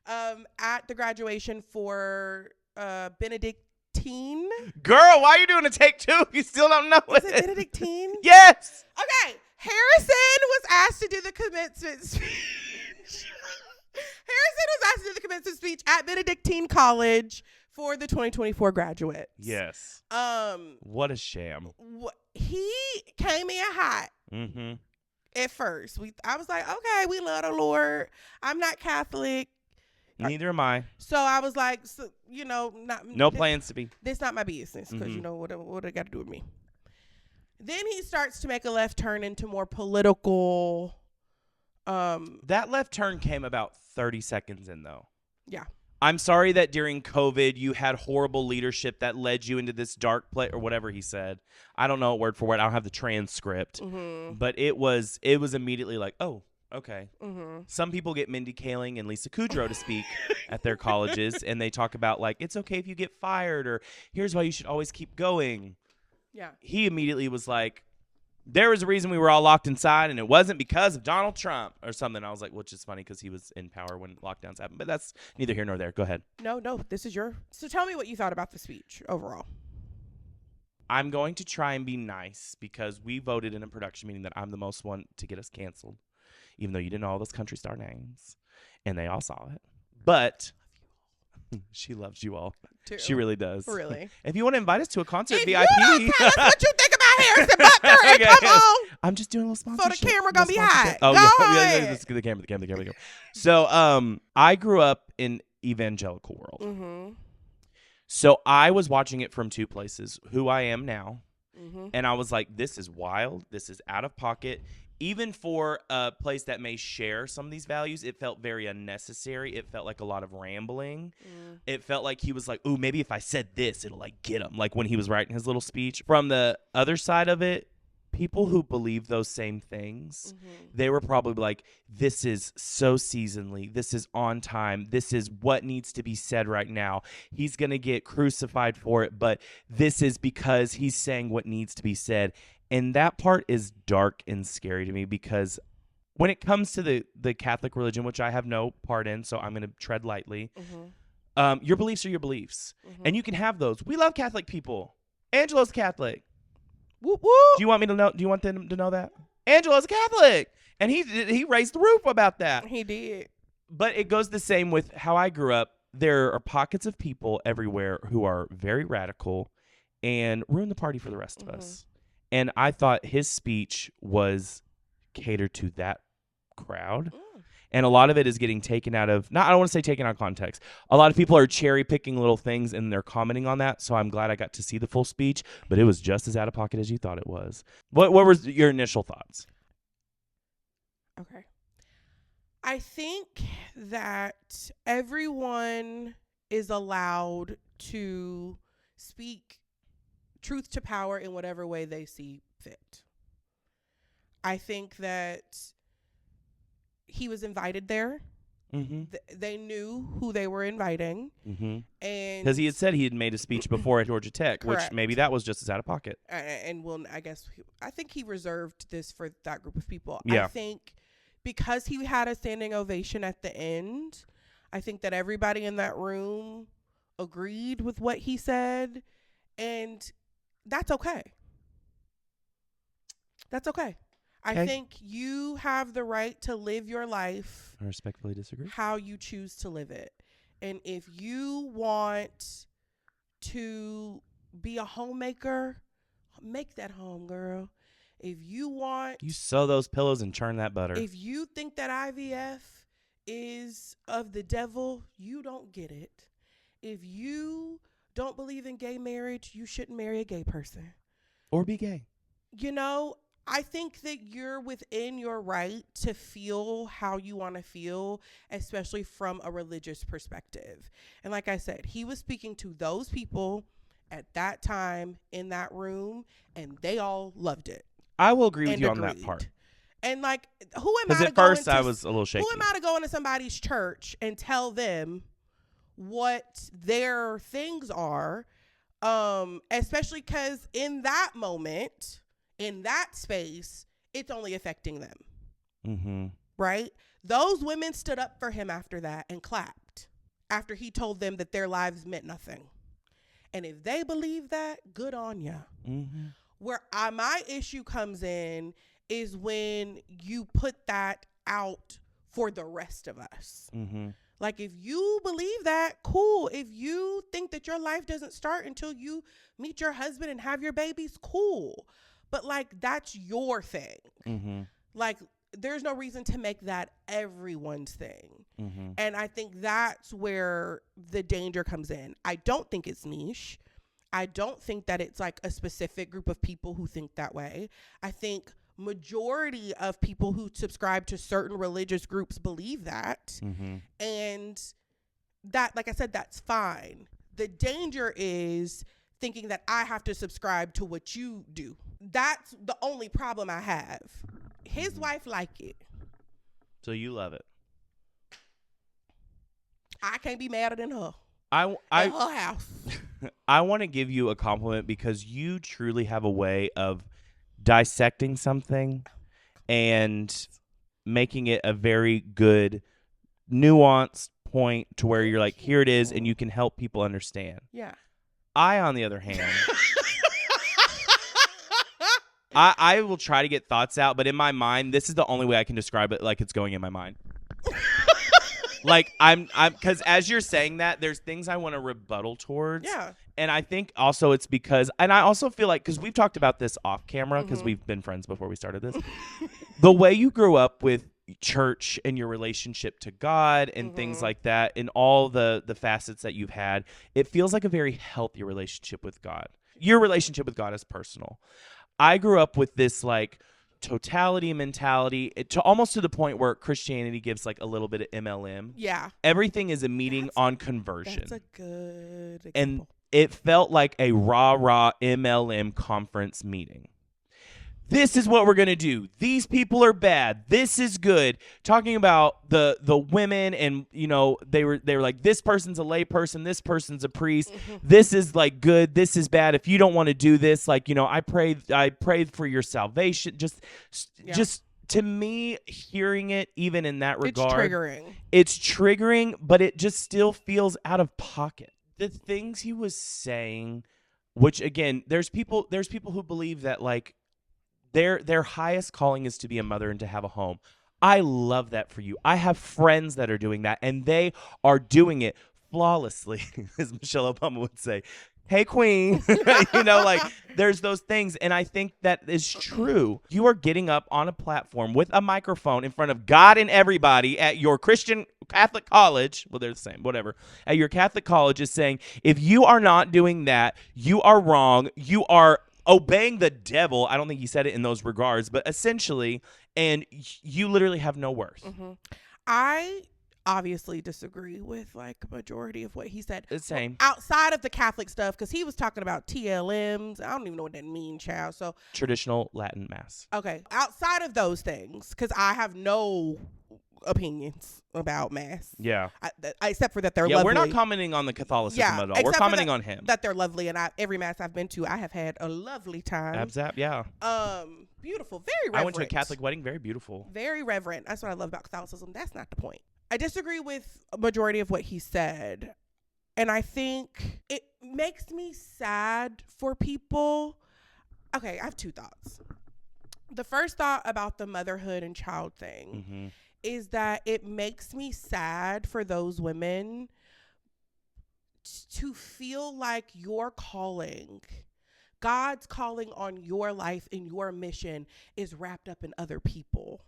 A: at the graduation for Benedictine.
B: Girl, why are you doing a take two if you still don't know
A: Is it Benedictine?
B: Yes.
A: Okay. Harrison was asked to do the commencement speech. Harrison was asked to do the commencement speech at Benedictine College for the 2024 graduates.
B: Yes. What a sham.
A: He came in hot.
B: Mm-hmm.
A: At first, I was like, okay, we love the Lord. I'm not Catholic.
B: Neither am I.
A: So I was like,
B: no plans to be.
A: This not my business because
B: Mm-hmm.
A: you know what it got to do with me. Then he starts to make a left turn into more political.
B: That left turn came about 30 seconds in, though.
A: Yeah.
B: I'm sorry that during COVID you had horrible leadership that led you into this dark place or whatever he said. I don't know word for word. I don't have the transcript.
A: Mm-hmm.
B: But it was immediately like, oh, okay.
A: Mm-hmm.
B: Some people get Mindy Kaling and Lisa Kudrow to speak at their colleges, and they talk about, like, it's okay if you get fired, or here's why you should always keep going.
A: Yeah.
B: He immediately was like, there was a reason we were all locked inside, and it wasn't because of Donald Trump or something. I was like, which is funny because he was in power when lockdowns happened. But that's neither here nor there. Go ahead.
A: No, this is So tell me what you thought about the speech overall.
B: I'm going to try and be nice because we voted in a production meeting that I'm the most one to get us canceled, even though you didn't know all those country star names, and they all saw it. But she loves you all.
A: Too.
B: She really does.
A: Really.
B: If you want to invite us to a concert
A: If
B: VIP,
A: you don't tell us what you think about Harrison Butker, and
B: Okay.
A: come on.
B: I'm just doing a little sponsorship.
A: So the camera gonna be
B: sponsorship.
A: hot.
B: Oh,
A: Go
B: yeah.
A: ahead.
B: Let's get the camera. So, I grew up in evangelical world.
A: Mm-hmm.
B: So I was watching it from two places, who I am now.
A: Mm-hmm.
B: And I was like, this is wild. This is out of pocket. Even for a place that may share some of these values, it felt very unnecessary. It felt like a lot of rambling.
A: Mm.
B: It felt like he was like, ooh, maybe if I said this, it'll like get him. Like when he was writing his little speech. From the other side of it, people who believe those same things, they were probably like, this is so seasonally. This is on time. This is what needs to be said right now. He's going to get crucified for it, but this is because he's saying what needs to be said. And that part is dark and scary to me because when it comes to the Catholic religion, which I have no part in, so I'm going to tread lightly, your beliefs are your beliefs. And you can have those. We love Catholic people. Angelo's Catholic.
A: Whoop, whoop.
B: Do you want me to know? Do you want them to know that Angelo's a Catholic, and he raised the roof about that.
A: He did.
B: But it goes the same with how I grew up. There are pockets of people everywhere who are very radical and ruin the party for the rest of us. And I thought his speech was catered to that crowd. And a lot of it is getting taken out of, I don't want to say taken out of context. A lot of people are cherry picking little things and they're commenting on that. So I'm glad I got to see the full speech, but it was just as out of pocket as you thought it was. What were your initial thoughts?
A: Okay. I think that everyone is allowed to speak truth to power in whatever way they see fit. I think that he was invited there. They knew who they were inviting. And
B: because he had said he had made a speech before at Georgia Tech,
A: Correct.
B: which maybe that was just as out of pocket.
A: And I think he reserved this for that group of people.
B: Yeah.
A: I think because he had a standing ovation at the end, I think that everybody in that room agreed with what he said, and that's okay. That's okay. I think you have the right to live your life.
B: I respectfully disagree.
A: How you choose to live it. And if you want to be a homemaker, make that home, girl. If you want...
B: You sew those pillows and churn that butter.
A: If you think that IVF is of the devil, you don't get it. If you don't believe in gay marriage, you shouldn't marry a gay person.
B: Or be gay.
A: You know, I think that you're within your right to feel how you want to feel, especially from a religious perspective. And like I said, he was speaking to those people at that time in that room, and they all loved it.
B: I will agree with
A: And
B: you on that
A: agreed.
B: part.
A: And like, who am
B: Because
A: I to
B: at
A: go
B: first
A: into,
B: I was a little shaky.
A: who am I to go into somebody's church and tell them what their things are? Especially because in that moment, in that space, it's only affecting them.
B: Mm-hmm.
A: Right? Those women stood up for him after that and clapped after he told them that their lives meant nothing. And if they believe that, good on ya.
B: Mm-hmm.
A: Where my issue comes in is when you put that out for the rest of us.
B: Mm-hmm.
A: Like, if you believe that, cool. If you think that your life doesn't start until you meet your husband and have your babies, cool. But like, that's your thing.
B: Mm-hmm.
A: Like, there's no reason to make that everyone's thing.
B: Mm-hmm.
A: And I think that's where the danger comes in. I don't think it's niche. I don't think that it's like a specific group of people who think that way. I think majority of people who subscribe to certain religious groups believe that.
B: Mm-hmm.
A: And that, like I said, that's fine. The danger is thinking that I have to subscribe to what you do. That's the only problem I have. His wife like it.
B: So you love it.
A: I can't be madder than her.
B: At
A: her house.
B: I want to give you a compliment because you truly have a way of dissecting something and making it a very good, nuanced point to where you're like, here it is, and you can help people understand.
A: Yeah.
B: I, on the other hand, I will try to get thoughts out, but in my mind, this is the only way I can describe it, like it's going in my mind. Like I'm because as you're saying that, there's things I want to rebuttal towards.
A: Yeah.
B: And I think also it's because, and I also feel like, because we've talked about this off camera, because
A: Mm-hmm.
B: we've been friends before we started this, the way you grew up with church and your relationship to God and
A: Mm-hmm.
B: things like that, and all the facets that you've had, it feels like a very healthy relationship with God. Your relationship with God is personal. I grew up with this like totality mentality, to almost to the point where Christianity gives like a little bit of MLM.
A: Yeah.
B: Everything is a meeting on conversion.
A: That's a good example.
B: And it felt like a rah-rah MLM conference meeting. This is what we're going to do. These people are bad. This is good. Talking about the women, and you know, they were like, this person's a lay person, this person's a priest.
A: Mm-hmm.
B: This is like good, this is bad. If you don't want to do this, like, you know, I prayed for your salvation. Just to me, hearing it even in that regard, it's triggering, but it just still feels out of pocket. The things he was saying, which again, there's people who believe that like their highest calling is to be a mother and to have a home. I love that for you. I have friends that are doing that, and they are doing it flawlessly, as Michelle Obama would say. Hey, queen. You know, like, there's those things, and I think that is true. You are getting up on a platform with a microphone in front of God and everybody at your Christian Catholic college. Well, they're the same, whatever. At your Catholic college is saying, if you are not doing that, you are wrong. You are obeying the devil. I don't think he said it in those regards, but essentially, and you literally have no worth.
A: Mm-hmm. I obviously disagree with like majority of what he said.
B: The same.
A: Outside of the Catholic stuff, because he was talking about TLMs. I don't even know what that means, child. So
B: traditional Latin mass.
A: Okay. Outside of those things, because I have no opinions about mass.
B: Yeah.
A: Except for that they're lovely.
B: We're not commenting on the Catholicism at all. We're commenting on him.
A: That they're lovely, and every mass I've been to, I have had a lovely time.
B: Abzap, yeah.
A: Beautiful, very reverent.
B: I went to a Catholic wedding, very beautiful.
A: Very reverent. That's what I love about Catholicism. That's not the point. I disagree with a majority of what he said, and I think it makes me sad for people. Okay, I have two thoughts. The first thought about the motherhood and child thing is that it makes me sad for those women to feel like your calling, God's calling on your life and your mission, is wrapped up in other people.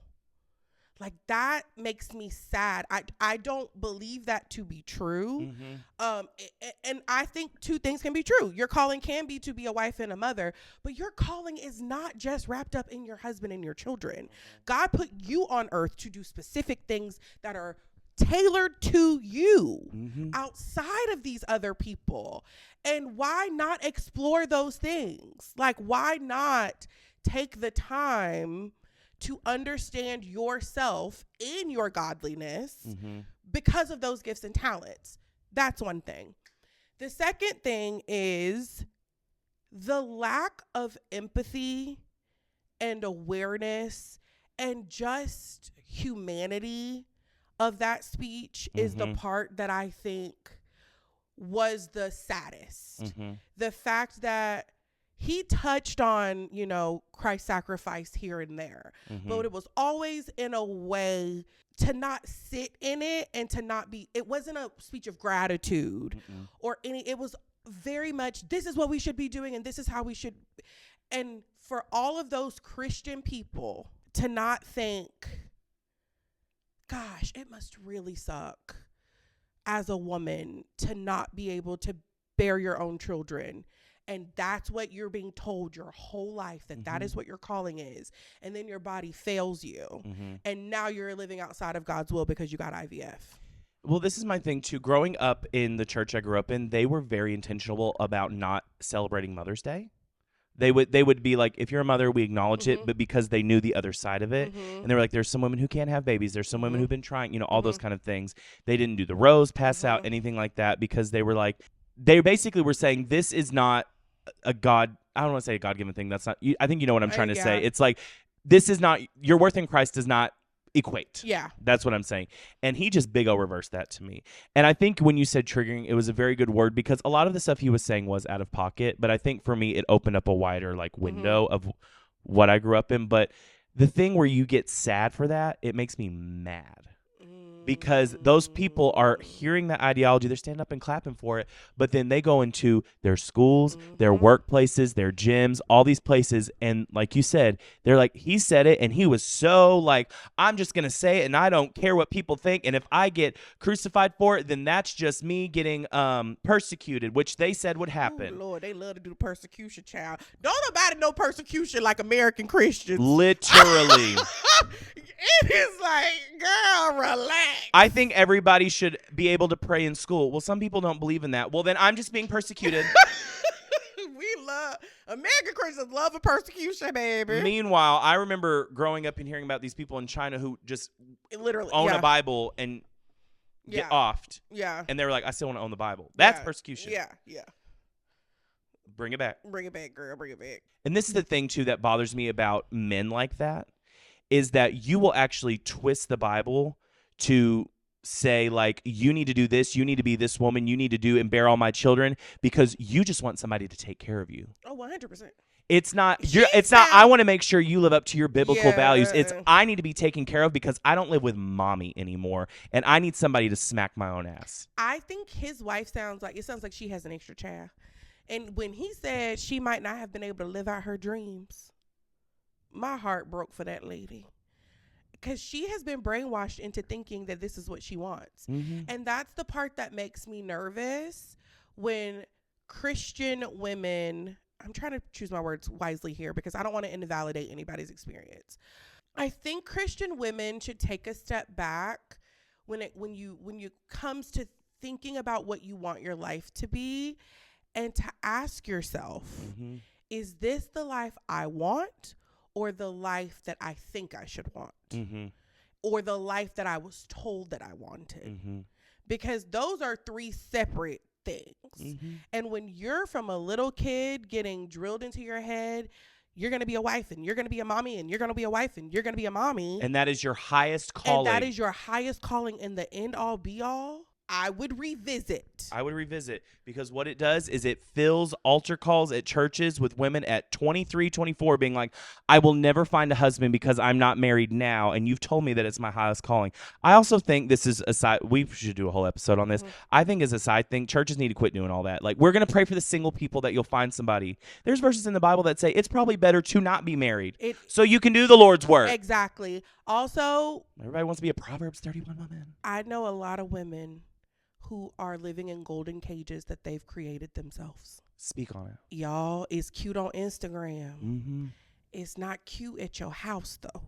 A: Like, that makes me sad. I don't believe that to be true. And I think two things can be true. Your calling can be to be a wife and a mother, but your calling is not just wrapped up in your husband and your children. God put you on earth to do specific things that are tailored to you outside of these other people. And why not explore those things? Like, why not take the time to understand yourself in your godliness because of those gifts and talents? That's one thing. The second thing is the lack of empathy and awareness and just humanity of that speech is the part that I think was the saddest. The fact that he touched on, you know, Christ's sacrifice here and there, but it was always in a way to not sit in it and to not be, it wasn't a speech of gratitude or any, it was very much, this is what we should be doing and this is how we should. And for all of those Christian people to not think, gosh, it must really suck as a woman to not be able to bear your own children. And that's what you're being told your whole life, that is what your calling is. And then your body fails you. And now you're living outside of God's will because you got IVF.
B: Well, this is my thing too. Growing up in the church I grew up in, they were very intentional about not celebrating Mother's Day. They would be like, if you're a mother, we acknowledge it, but because they knew the other side of it. And they were like, there's some women who can't have babies. There's some women who've been trying, you know, all those kind of things. They didn't do the rose, pass out, anything like that, because they were like, they basically were saying, this is not a God, I don't want to say a God-given thing. That's not, I think you know what I'm trying to say. It's like, this is not, your worth in Christ does not equate.
A: Yeah.
B: That's what I'm saying. And he just big O reversed that to me. And I think when you said triggering, it was a very good word because a lot of the stuff he was saying was out of pocket. But I think for me, it opened up a wider like window of what I grew up in. But the thing where you get sad for that, it makes me mad. Because those people are hearing that ideology, they're standing up and clapping for it, but then they go into their schools, their workplaces, their gyms, all these places, and like you said, they're like, he said it, and he was so like, I'm just going to say it, and I don't care what people think, and if I get crucified for it, then that's just me getting persecuted, which they said would happen.
A: Oh, Lord, they love to do the persecution, child. Don't nobody know persecution like American Christians.
B: Literally.
A: It is like, girl, relax.
B: I think everybody should be able to pray in school. Well, some people don't believe in that. Well, then I'm just being persecuted.
A: We love, American Christians love a persecution, baby.
B: Meanwhile, I remember growing up and hearing about these people in China who just
A: literally
B: own a Bible and get offed.
A: Yeah.
B: And they were like, I still want to own the Bible. That's persecution.
A: Yeah.
B: Bring it back.
A: Bring it back, girl. Bring it back.
B: And this is the thing, too, that bothers me about men like that, is that you will actually twist the Bible to say, like, you need to do this, you need to be this woman, you need to do and bear all my children because you just want somebody to take care of you.
A: Oh, 100%.
B: It's not, I want to make sure you live up to your biblical values. It's, I need to be taken care of because I don't live with mommy anymore and I need somebody to smack my own ass.
A: I think his wife sounds like she has an extra child. And when he said she might not have been able to live out her dreams, my heart broke for that lady. Because she has been brainwashed into thinking that this is what she wants. And that's the part that makes me nervous when Christian women, I'm trying to choose my words wisely here because I don't want to invalidate anybody's experience. I think Christian women should take a step back when you comes to thinking about what you want your life to be and to ask yourself, is this the life I want? Or the life that I think I should want, or the life that I was told that I wanted, because those are three separate things. And when you're from a little kid getting drilled into your head, you're going to be a wife and you're going to be a mommy and you're going to be a wife and you're going to be a mommy.
B: And that is your highest calling.
A: And that is your highest calling in the end all be all. I would revisit.
B: Because what it does is it fills altar calls at churches with women at 23, 24 being like, I will never find a husband because I'm not married now, and you've told me that it's my highest calling. I also think this is a side, we should do a whole episode on this. I think as a side thing, churches need to quit doing all that. Like, we're going to pray for the single people that you'll find somebody. There's verses in the Bible that say it's probably better to not be married so you can do the Lord's work.
A: Exactly. Also,
B: everybody wants to be a Proverbs 31 woman.
A: I know a lot of women who are living in golden cages that they've created themselves.
B: Speak on it.
A: Y'all, it's cute on Instagram. It's not cute at your house, though.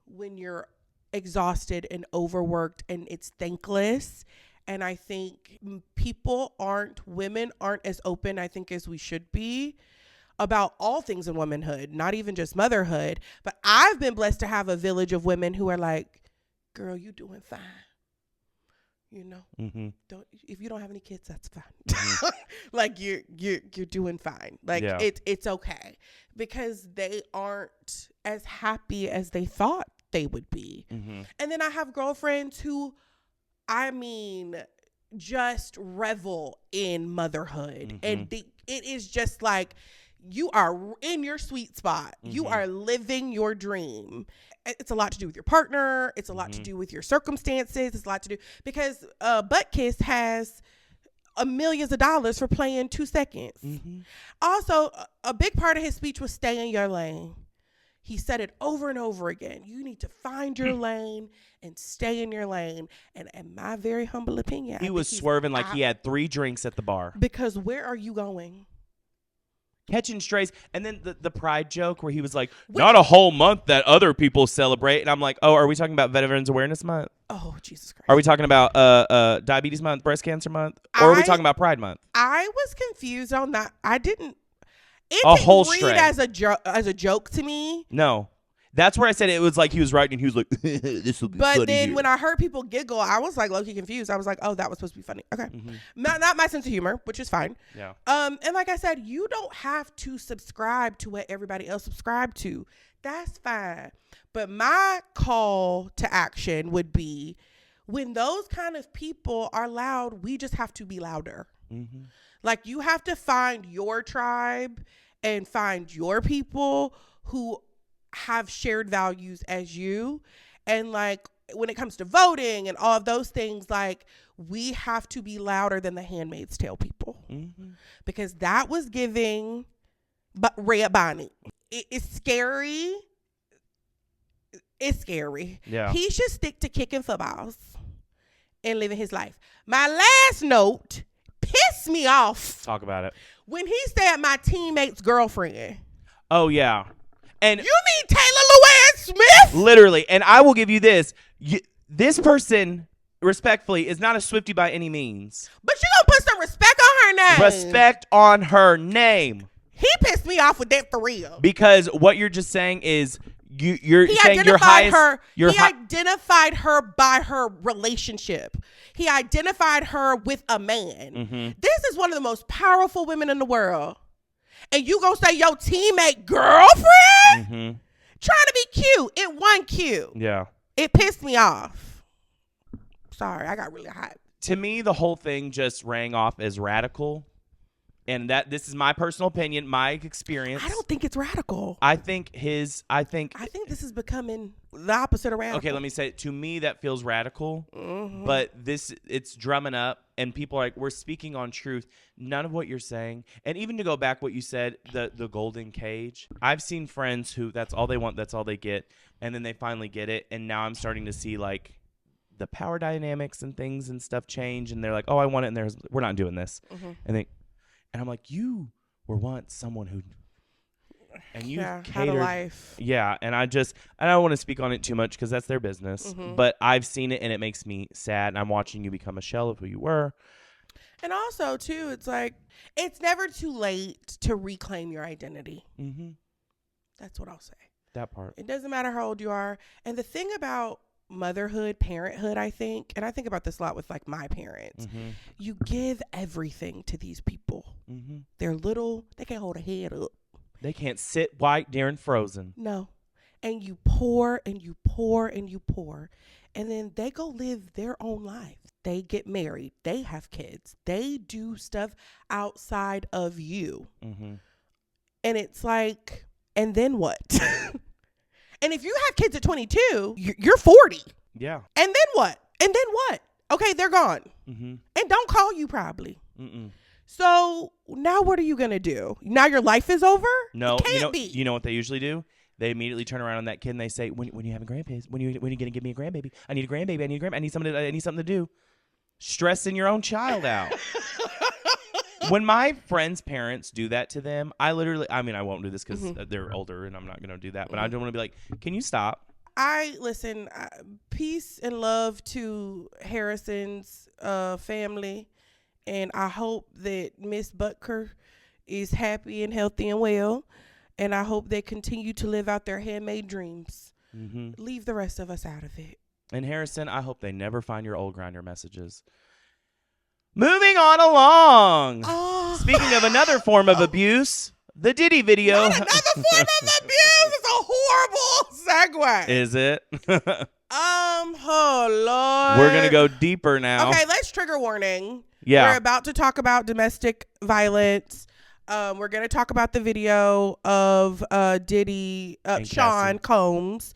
A: When you're exhausted and overworked and it's thankless. And I think women aren't as open, I think, as we should be about all things in womanhood, not even just motherhood. But I've been blessed to have a village of women who are like, girl, you doing fine. You know, if you don't have any kids, that's fine. Like you're doing fine. Like it's okay, because they aren't as happy as they thought they would be. And then I have girlfriends who, I mean, just revel in motherhood, and it is just like you are in your sweet spot. You are living your dream. It's a lot to do with your partner. It's a lot to do with your circumstances. It's a lot to do because Butkiss has millions of dollars for playing 2 seconds. Also, a big part of his speech was stay in your lane. He said it over and over again. You need to find your lane and stay in your lane. And in my very humble opinion,
B: he was swerving like he had 3 drinks at the bar.
A: Because where are you going?
B: Catching strays. And then the pride joke where he was like, not a whole month that other people celebrate. And I'm like, oh, are we talking about Veterans Awareness Month?
A: Oh, Jesus Christ.
B: Are we talking about Diabetes Month, Breast Cancer Month? Or are we talking about Pride Month?
A: I was confused on that. I didn't. It
B: a
A: didn't
B: whole
A: read
B: stray.
A: as a joke to me.
B: No. That's where I said it was like he was writing and he was like, this will be funny.
A: But then
B: here.
A: when I heard people giggle, I was like low-key confused. I was like, oh, that was supposed to be funny. Okay. Not my sense of humor, which is fine.
B: Yeah.
A: And like I said, you don't have to subscribe to what everybody else subscribed to. That's fine. But my call to action would be, when those kind of people are loud, we just have to be louder. Like, you have to find your tribe and find your people who have shared values as you. And like, when it comes to voting and all of those things, like, we have to be louder than the Handmaid's Tale people. Because that was giving Red Bonnet. It's scary. It's scary.
B: Yeah.
A: He should stick to kicking footballs and living his life. My last note pissed me off.
B: Talk about it.
A: When he said my teammate's girlfriend.
B: Oh, yeah. And
A: you mean Taylor Louanne Smith?
B: Literally. And I will give you this. This person, respectfully, is not a Swiftie by any means.
A: But you gonna put some respect on her name.
B: Respect on her name.
A: He pissed me off with that for real.
B: Because what you're just saying is you're saying your highest.
A: He identified her by her relationship. He identified her with a man. This is one of the most powerful women in the world. And you gonna say your teammate girlfriend? Trying to be cute. It wasn't cute.
B: Yeah.
A: It pissed me off. Sorry, I got really hot.
B: To me, the whole thing just rang off as radical. And this is my personal opinion, my experience.
A: I don't think it's radical.
B: I think
A: this is becoming the opposite of radical.
B: Okay, let me say it. To me, that feels radical. But it's drumming up, and people are like, we're speaking on truth. None of what you're saying. And even to go back what you said, the golden cage. I've seen friends who that's all they want, that's all they get. And then they finally get it. And now I'm starting to see like the power dynamics and things and stuff change. And they're like, oh, I want it. And we're not doing this. And I'm like, you were once someone who, and you
A: had
B: catered,
A: a life.
B: Yeah, and I don't want to speak on it too much because that's their business. But I've seen it and it makes me sad. And I'm watching you become a shell of who you were.
A: And also, too, it's like, it's never too late to reclaim your identity. That's what I'll say.
B: That part.
A: It doesn't matter how old you are. And the thing about motherhood, parenthood, I think, and I think about this a lot with like my parents, you give everything to these people. They're little, they can't hold a head up.
B: They can't sit white during Frozen.
A: No. And you pour and you pour and you pour. And then they go live their own life. They get married. They have kids. They do stuff outside of you.
B: Mm-hmm.
A: And it's like, and then what? And if you have kids at 22, you're 40.
B: Yeah.
A: And then what? And then what? Okay, they're gone.
B: Mm-hmm.
A: And don't call you probably.
B: Mm-mm.
A: So now what are you going to do? Now your life is over?
B: No.
A: It can't be.
B: You know what they usually do? They immediately turn around on that kid and they say, when you having grandbabies? When you going to give me a grandbaby? I need a grandbaby. I need something to do. Stressing your own child out. When my friends' parents do that to them, I won't do this because they're older and I'm not going to do that. But I don't want to be like, can you stop?
A: Listen, peace and love to Harrison's family. And I hope that Miss Butker is happy and healthy and well. And I hope they continue to live out their handmade dreams. Mm-hmm. Leave the rest of us out of it.
B: And Harrison, I hope they never find your old Grindr messages. Moving on along. Speaking of another form of abuse, the Diddy video.
A: Not another form of abuse. It's a horrible segue.
B: Is it?
A: Oh Lord.
B: We're gonna go deeper now.
A: Okay, let's trigger warning.
B: Yeah.
A: We're about to talk about domestic violence. We're gonna talk about the video of Diddy, Sean Combs,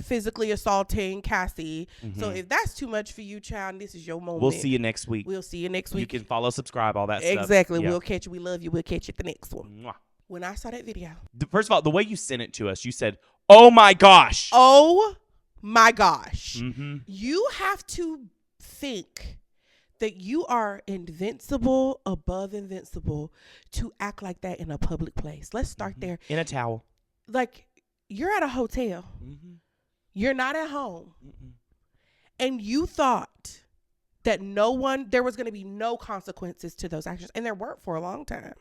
A: physically assaulting Cassie. Mm-hmm. So if that's too much for you, child, this is your moment.
B: We'll see you next week.
A: We'll see you next week.
B: You can follow, subscribe, all that stuff.
A: Exactly. Yeah. We'll catch you. We love you. We'll catch you at the next one.
B: Mwah.
A: When I saw that video.
B: First of all, the way you sent it to us, you said, oh my gosh.
A: Oh my gosh.
B: Mm-hmm.
A: You have to think that you are invincible, above invincible, to act like that in a public place. Let's start there.
B: In a towel.
A: Like, you're at a hotel. Mm-hmm. You're not at home. Mm-mm. And you thought that there was going to be no consequences to those actions. And there weren't for a long time.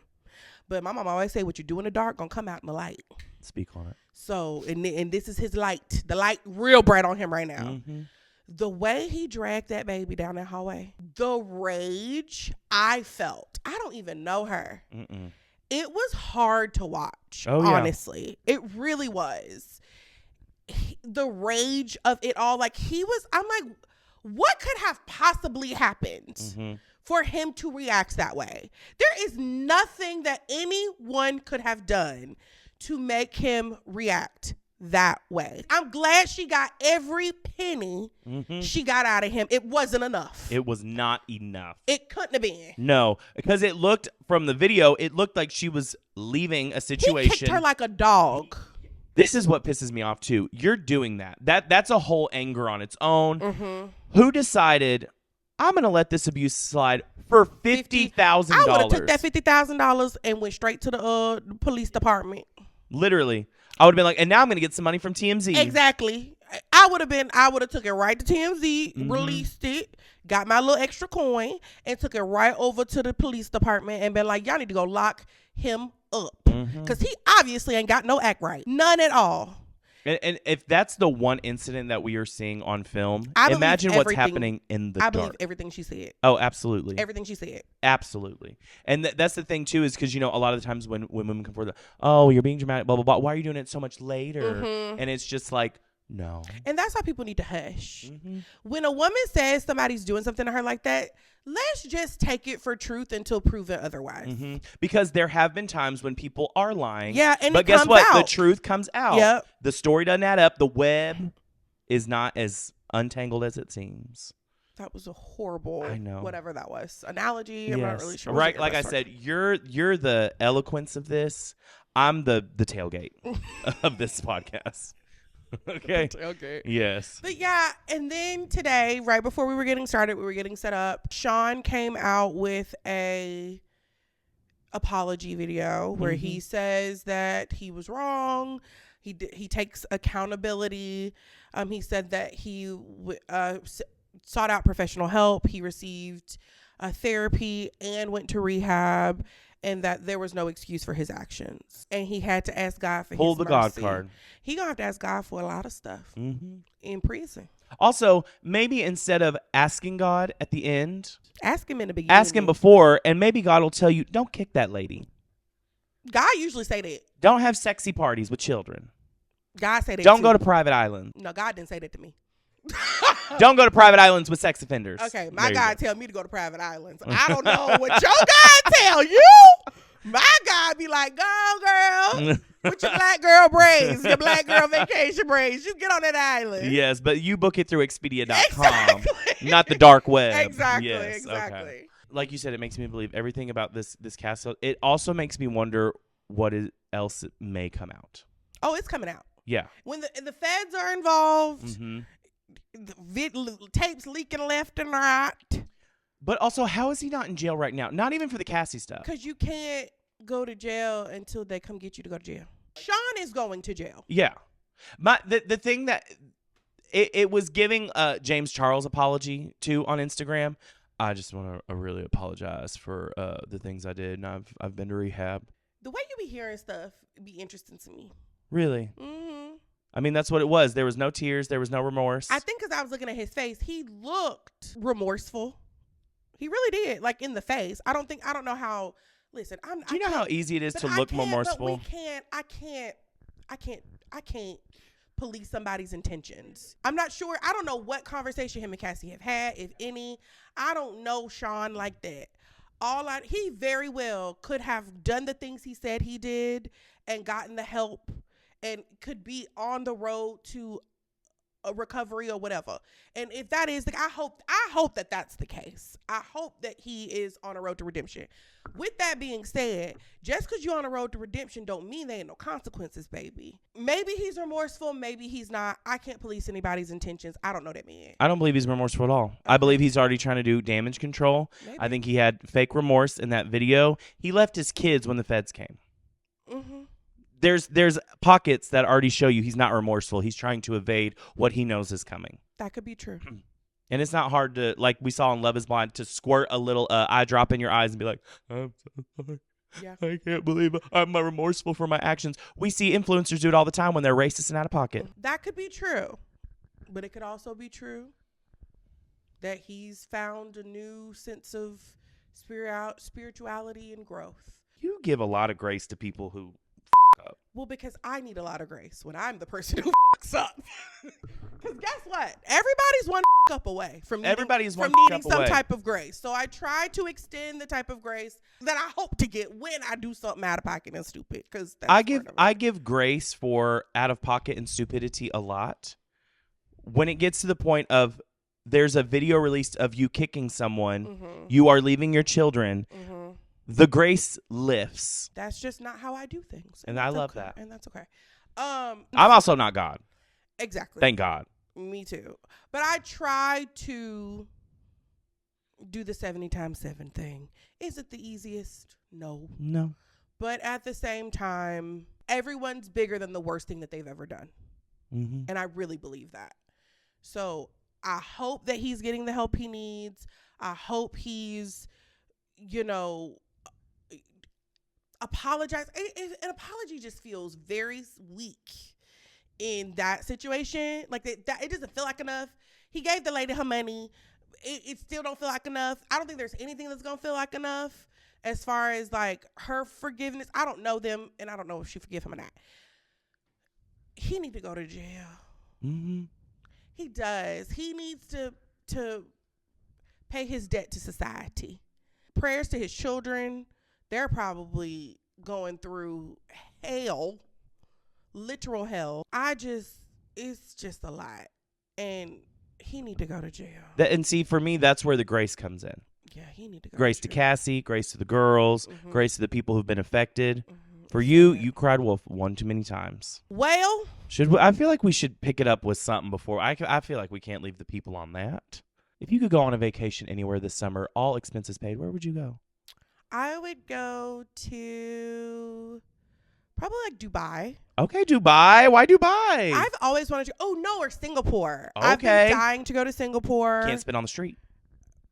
A: But my mom always say, what you do in the dark gonna come out in the light.
B: Speak on it.
A: So, and this is his light. The light real bright on him right now. Mm-hmm. The way he dragged that baby down that hallway, the rage I felt. I don't even know her. Mm-mm. It was hard to watch, honestly. It really was. The rage of it all, I'm like, what could have possibly happened for him to react that way? There is nothing that anyone could have done to make him react that way. I'm glad she got every penny she got out of him. It wasn't enough.
B: It was not enough.
A: It couldn't have been.
B: No, because it looked from the video, it looked like she was leaving a situation.
A: He kicked her like a dog.
B: This is what pisses me off too. You're doing that. That's a whole anger on its own. Mm-hmm. Who decided I'm going to let this abuse slide for $50,000?
A: I would have took that $50,000 and went straight to the police department.
B: Literally. I would have been like, and now I'm going to get some money from TMZ.
A: Exactly. I would have took it right to TMZ, released it, got my little extra coin, and took it right over to the police department and been like, y'all need to go lock him up. Because he obviously ain't got no act right. None at all.
B: And if that's the one incident that we are seeing on film, imagine what's happening in the dark. I believe
A: everything she said.
B: Oh, absolutely.
A: Everything she said.
B: Absolutely. And that's the thing, too, is because, a lot of the times when women come forward, oh, you're being dramatic, blah, blah, blah. Why are you doing it so much later? And it's just like, no.
A: And that's how people need to hush. When a woman says somebody's doing something to her like that, let's just take it for truth until proven otherwise.
B: Because there have been times when people are lying.
A: Yeah, and
B: but guess what? The truth comes out.
A: Yep.
B: The story doesn't add up. The web is not as untangled as it seems.
A: That was a horrible,
B: I know,
A: whatever that was, analogy.
B: Yes.
A: I'm not really sure.
B: Right, like I said, you're the eloquence of this. I'm the tailgate of this podcast. Okay.
A: Okay.
B: Yes.
A: But yeah, and then today, right before we were getting started, we were getting set up. Sean came out with a apology video where he says that he was wrong. He takes accountability. He said that he sought out professional help. He received therapy and went to rehab, and that there was no excuse for his actions. And he had to ask God for his mercy.
B: Pull the God card.
A: He gonna have to ask God for a lot of stuff in prison.
B: Also, maybe instead of asking God at the end,
A: ask him in the beginning.
B: Ask him before, and maybe God will tell you, don't kick that lady.
A: God usually say that.
B: Don't have sexy parties with children.
A: God say that
B: Don't
A: too.
B: go to private island.
A: No, God didn't say that to me.
B: Don't go to private islands with sex offenders.
A: Okay, my
B: There you
A: God
B: go.
A: tell me to go to private islands. I don't know what your God tell you. My God be like, go girl, with your black girl braids, your black girl vacation braids. Just get on that island.
B: Yes, but you book it through Expedia.com,
A: Exactly.
B: not the dark web.
A: Exactly,
B: Yes,
A: exactly.
B: Okay. Like you said, it makes me believe everything about this castle. It also makes me wonder what else may come out.
A: Oh, it's coming out.
B: Yeah.
A: When the feds are involved,
B: Mm-hmm.
A: the tapes leaking left and right.
B: But also, how is he not in jail right now? Not even for the Cassie stuff.
A: Because you can't go to jail until they come get you to go to jail. Sean is going to jail.
B: Yeah. The thing that it was giving James Charles apology to on Instagram. I just want to really apologize for the things I did, and I've been to rehab.
A: The way you be hearing stuff be interesting to me.
B: Really?
A: Mm-hmm.
B: I mean, that's what it was. There was no tears. There was no remorse.
A: I think because I was looking at his face, he looked remorseful. He really did, like in the face. I don't know how. Listen,
B: Do you know how easy it is to look remorseful?
A: I can't police somebody's intentions. I'm not sure. I don't know what conversation him and Cassie have had, if any. I don't know Sean like that. He very well could have done the things he said he did and gotten the help and could be on the road to a recovery or whatever. And if that is I hope that that's the case. I hope that he is on a road to redemption. With that being said, just because you're on a road to redemption don't mean there ain't no consequences, baby. Maybe he's remorseful, maybe he's not. I can't police anybody's intentions. I don't know that man.
B: I don't believe he's remorseful at all. Okay. I believe he's already trying to do damage control. Maybe. I think he had fake remorse in that video. He left his kids when the feds came. Mm-hmm. There's pockets that already show you he's not remorseful. He's trying to evade what he knows is coming.
A: That could be true.
B: And it's not hard to, like we saw in Love is Blind, to squirt a little eye drop in your eyes and be like, I'm so sorry. Yeah. I can't believe I'm remorseful for my actions. We see influencers do it all the time when they're racist and out of pocket.
A: That could be true. But it could also be true that he's found a new sense of spirituality and growth.
B: You give a lot of grace to people who up.
A: Well, because I need a lot of grace when I'm the person who fucks up. Because guess what? Everybody's one up away from needing some type of grace. So I try to extend the type of grace that I hope to get when I do something out of pocket and stupid. Because
B: I give grace for out of pocket and stupidity a lot. When it gets to the point of there's a video released of you kicking someone, mm-hmm. you are leaving your children. Mm-hmm. The grace lifts.
A: That's just not how I do things.
B: And I love that.
A: And that's okay.
B: I'm also not God.
A: Exactly.
B: Thank God.
A: Me too. But I try to do the 70 times 7 thing. Is it the easiest? No. But at the same time, everyone's bigger than the worst thing that they've ever done. Mm-hmm. And I really believe that. So I hope that he's getting the help he needs. I hope he's, apologize. An apology just feels very weak in that situation. Like that it doesn't feel like enough. He gave the lady her money. It still don't feel like enough. I don't think there's anything that's gonna feel like enough as far as like her forgiveness. I don't know them, and I don't know if she forgive him or not. He need to go to jail. Mm-hmm. He does. He needs to pay his debt to society. Prayers to his children. They're probably going through hell, literal hell. It's just a lot. And he need to go to jail.
B: And see, for me, that's where the grace comes in.
A: Yeah, he need to go
B: grace
A: to
B: jail. Cassie, grace to the girls, mm-hmm. grace to the people who've been affected.
A: Mm-hmm.
B: For you cried wolf one too many times.
A: Well.
B: I feel like we should pick it up with something before. I feel like we can't leave the people on that. If you could go on a vacation anywhere this summer, all expenses paid, where would you go?
A: I would go to probably like Dubai.
B: Okay, Dubai. Why Dubai?
A: I've always wanted to. Or Singapore.
B: Okay.
A: I've been dying to go to Singapore.
B: Can't spit on the street.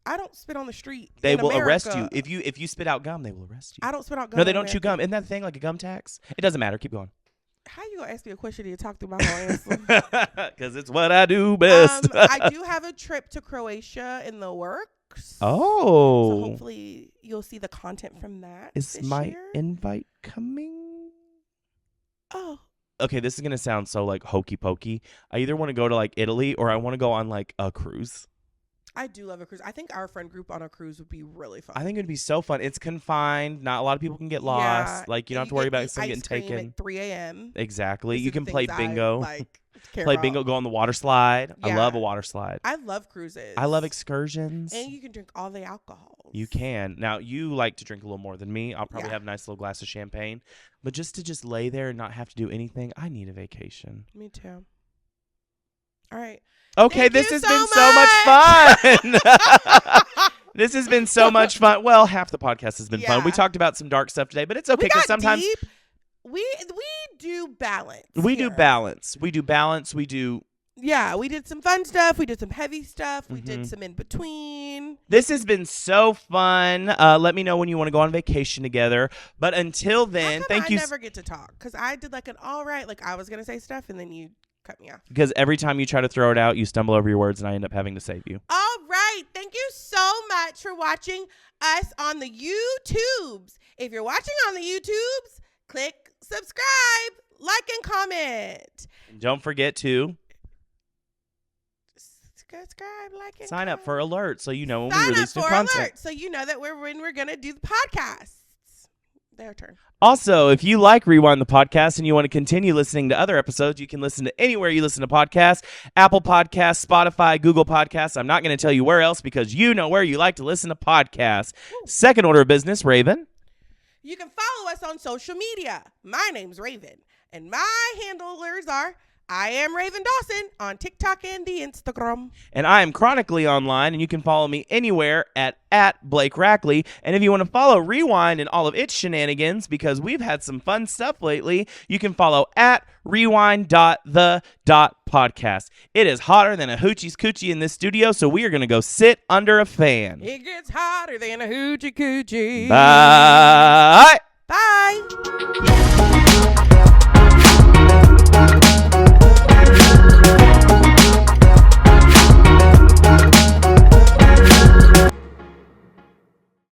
A: I don't spit on the street.
B: They will
A: America.
B: Arrest you. If you spit out gum, they will arrest you.
A: I don't spit out gum.
B: No, they don't chew gum. Isn't that thing like a gum tax? It doesn't matter. Keep going.
A: How you gonna ask me a question and you talk through my whole answer?
B: Because it's what I do best.
A: I do have a trip to Croatia in the works.
B: Oh.
A: So hopefully you'll see the content from that.
B: Is my invite coming?
A: Oh,
B: okay, this is going to sound so like hokey pokey. I either want to go to like Italy or I want to go on like a cruise.
A: I do love a cruise. I think our friend group on a cruise would be really fun.
B: I think it'd be so fun. It's confined. Not a lot of people can get lost.
A: Yeah,
B: Like you don't have to worry about someone getting
A: cream
B: taken.
A: At 3 a.m.
B: Exactly.
A: These
B: You
A: are the
B: can play
A: things
B: bingo.
A: I, care
B: Play
A: about.
B: bingo. Go on the water slide. I
A: Yeah.
B: love a water slide.
A: I love cruises.
B: I love excursions.
A: And you can drink all the alcohol.
B: You can. Now, you like to drink a little more than me. I'll probably
A: Yeah.
B: have a nice little glass of champagne. But just to lay there and not have to do anything, I need a vacation.
A: Me too. All right.
B: Okay,
A: Thank
B: this
A: you
B: has
A: so
B: been so much fun. This has been so much fun. Well, half the podcast has been fun. We
A: Yeah.
B: talked about some dark stuff today, but it's okay
A: We
B: because
A: got
B: sometimes
A: deep. We do balance.
B: we do
A: here.
B: balance. We do balance. We do.
A: Yeah, we did some fun stuff. We did some heavy stuff. We
B: Mhm.
A: did some in between.
B: This has been so fun. Let me know when you want to go on vacation together. But until then,
A: How come
B: thank
A: I
B: you.
A: never get to talk because I did like an all right. Like I was gonna say stuff and then you cut me off.
B: Because every time you try to throw it out, you stumble over your words, and I end up having to save you.
A: All right. Thank you so much for watching us on the YouTubes. If you're watching on the YouTubes, click subscribe, like, and comment.
B: And don't forget to
A: Subscribe, like, and
B: sign up
A: comment.
B: for alerts so you know when we
A: Sign up
B: release new
A: for
B: content.
A: alerts so you know that when we're gonna do the podcasts. Their turn.
B: Also, if you like Rewind the Podcast and you want to continue listening to other episodes, you can listen to anywhere you listen to podcasts, Apple Podcasts, Spotify, Google Podcasts. I'm not going to tell you where else because you know where you like to listen to podcasts. Second order of business, Raven.
A: You can follow us on social media. My name's Raven, and my handlers are I am Raven Dawson on TikTok and the Instagram.
B: And I am chronically online, and you can follow me anywhere at Blake Rackley. And if you want to follow Rewind and all of its shenanigans, because we've had some fun stuff lately, you can follow at rewind.the.podcast. It is hotter than a hoochie's coochie in this studio, so we are going to go sit under a fan.
A: It gets hotter than a hoochie coochie.
B: Bye.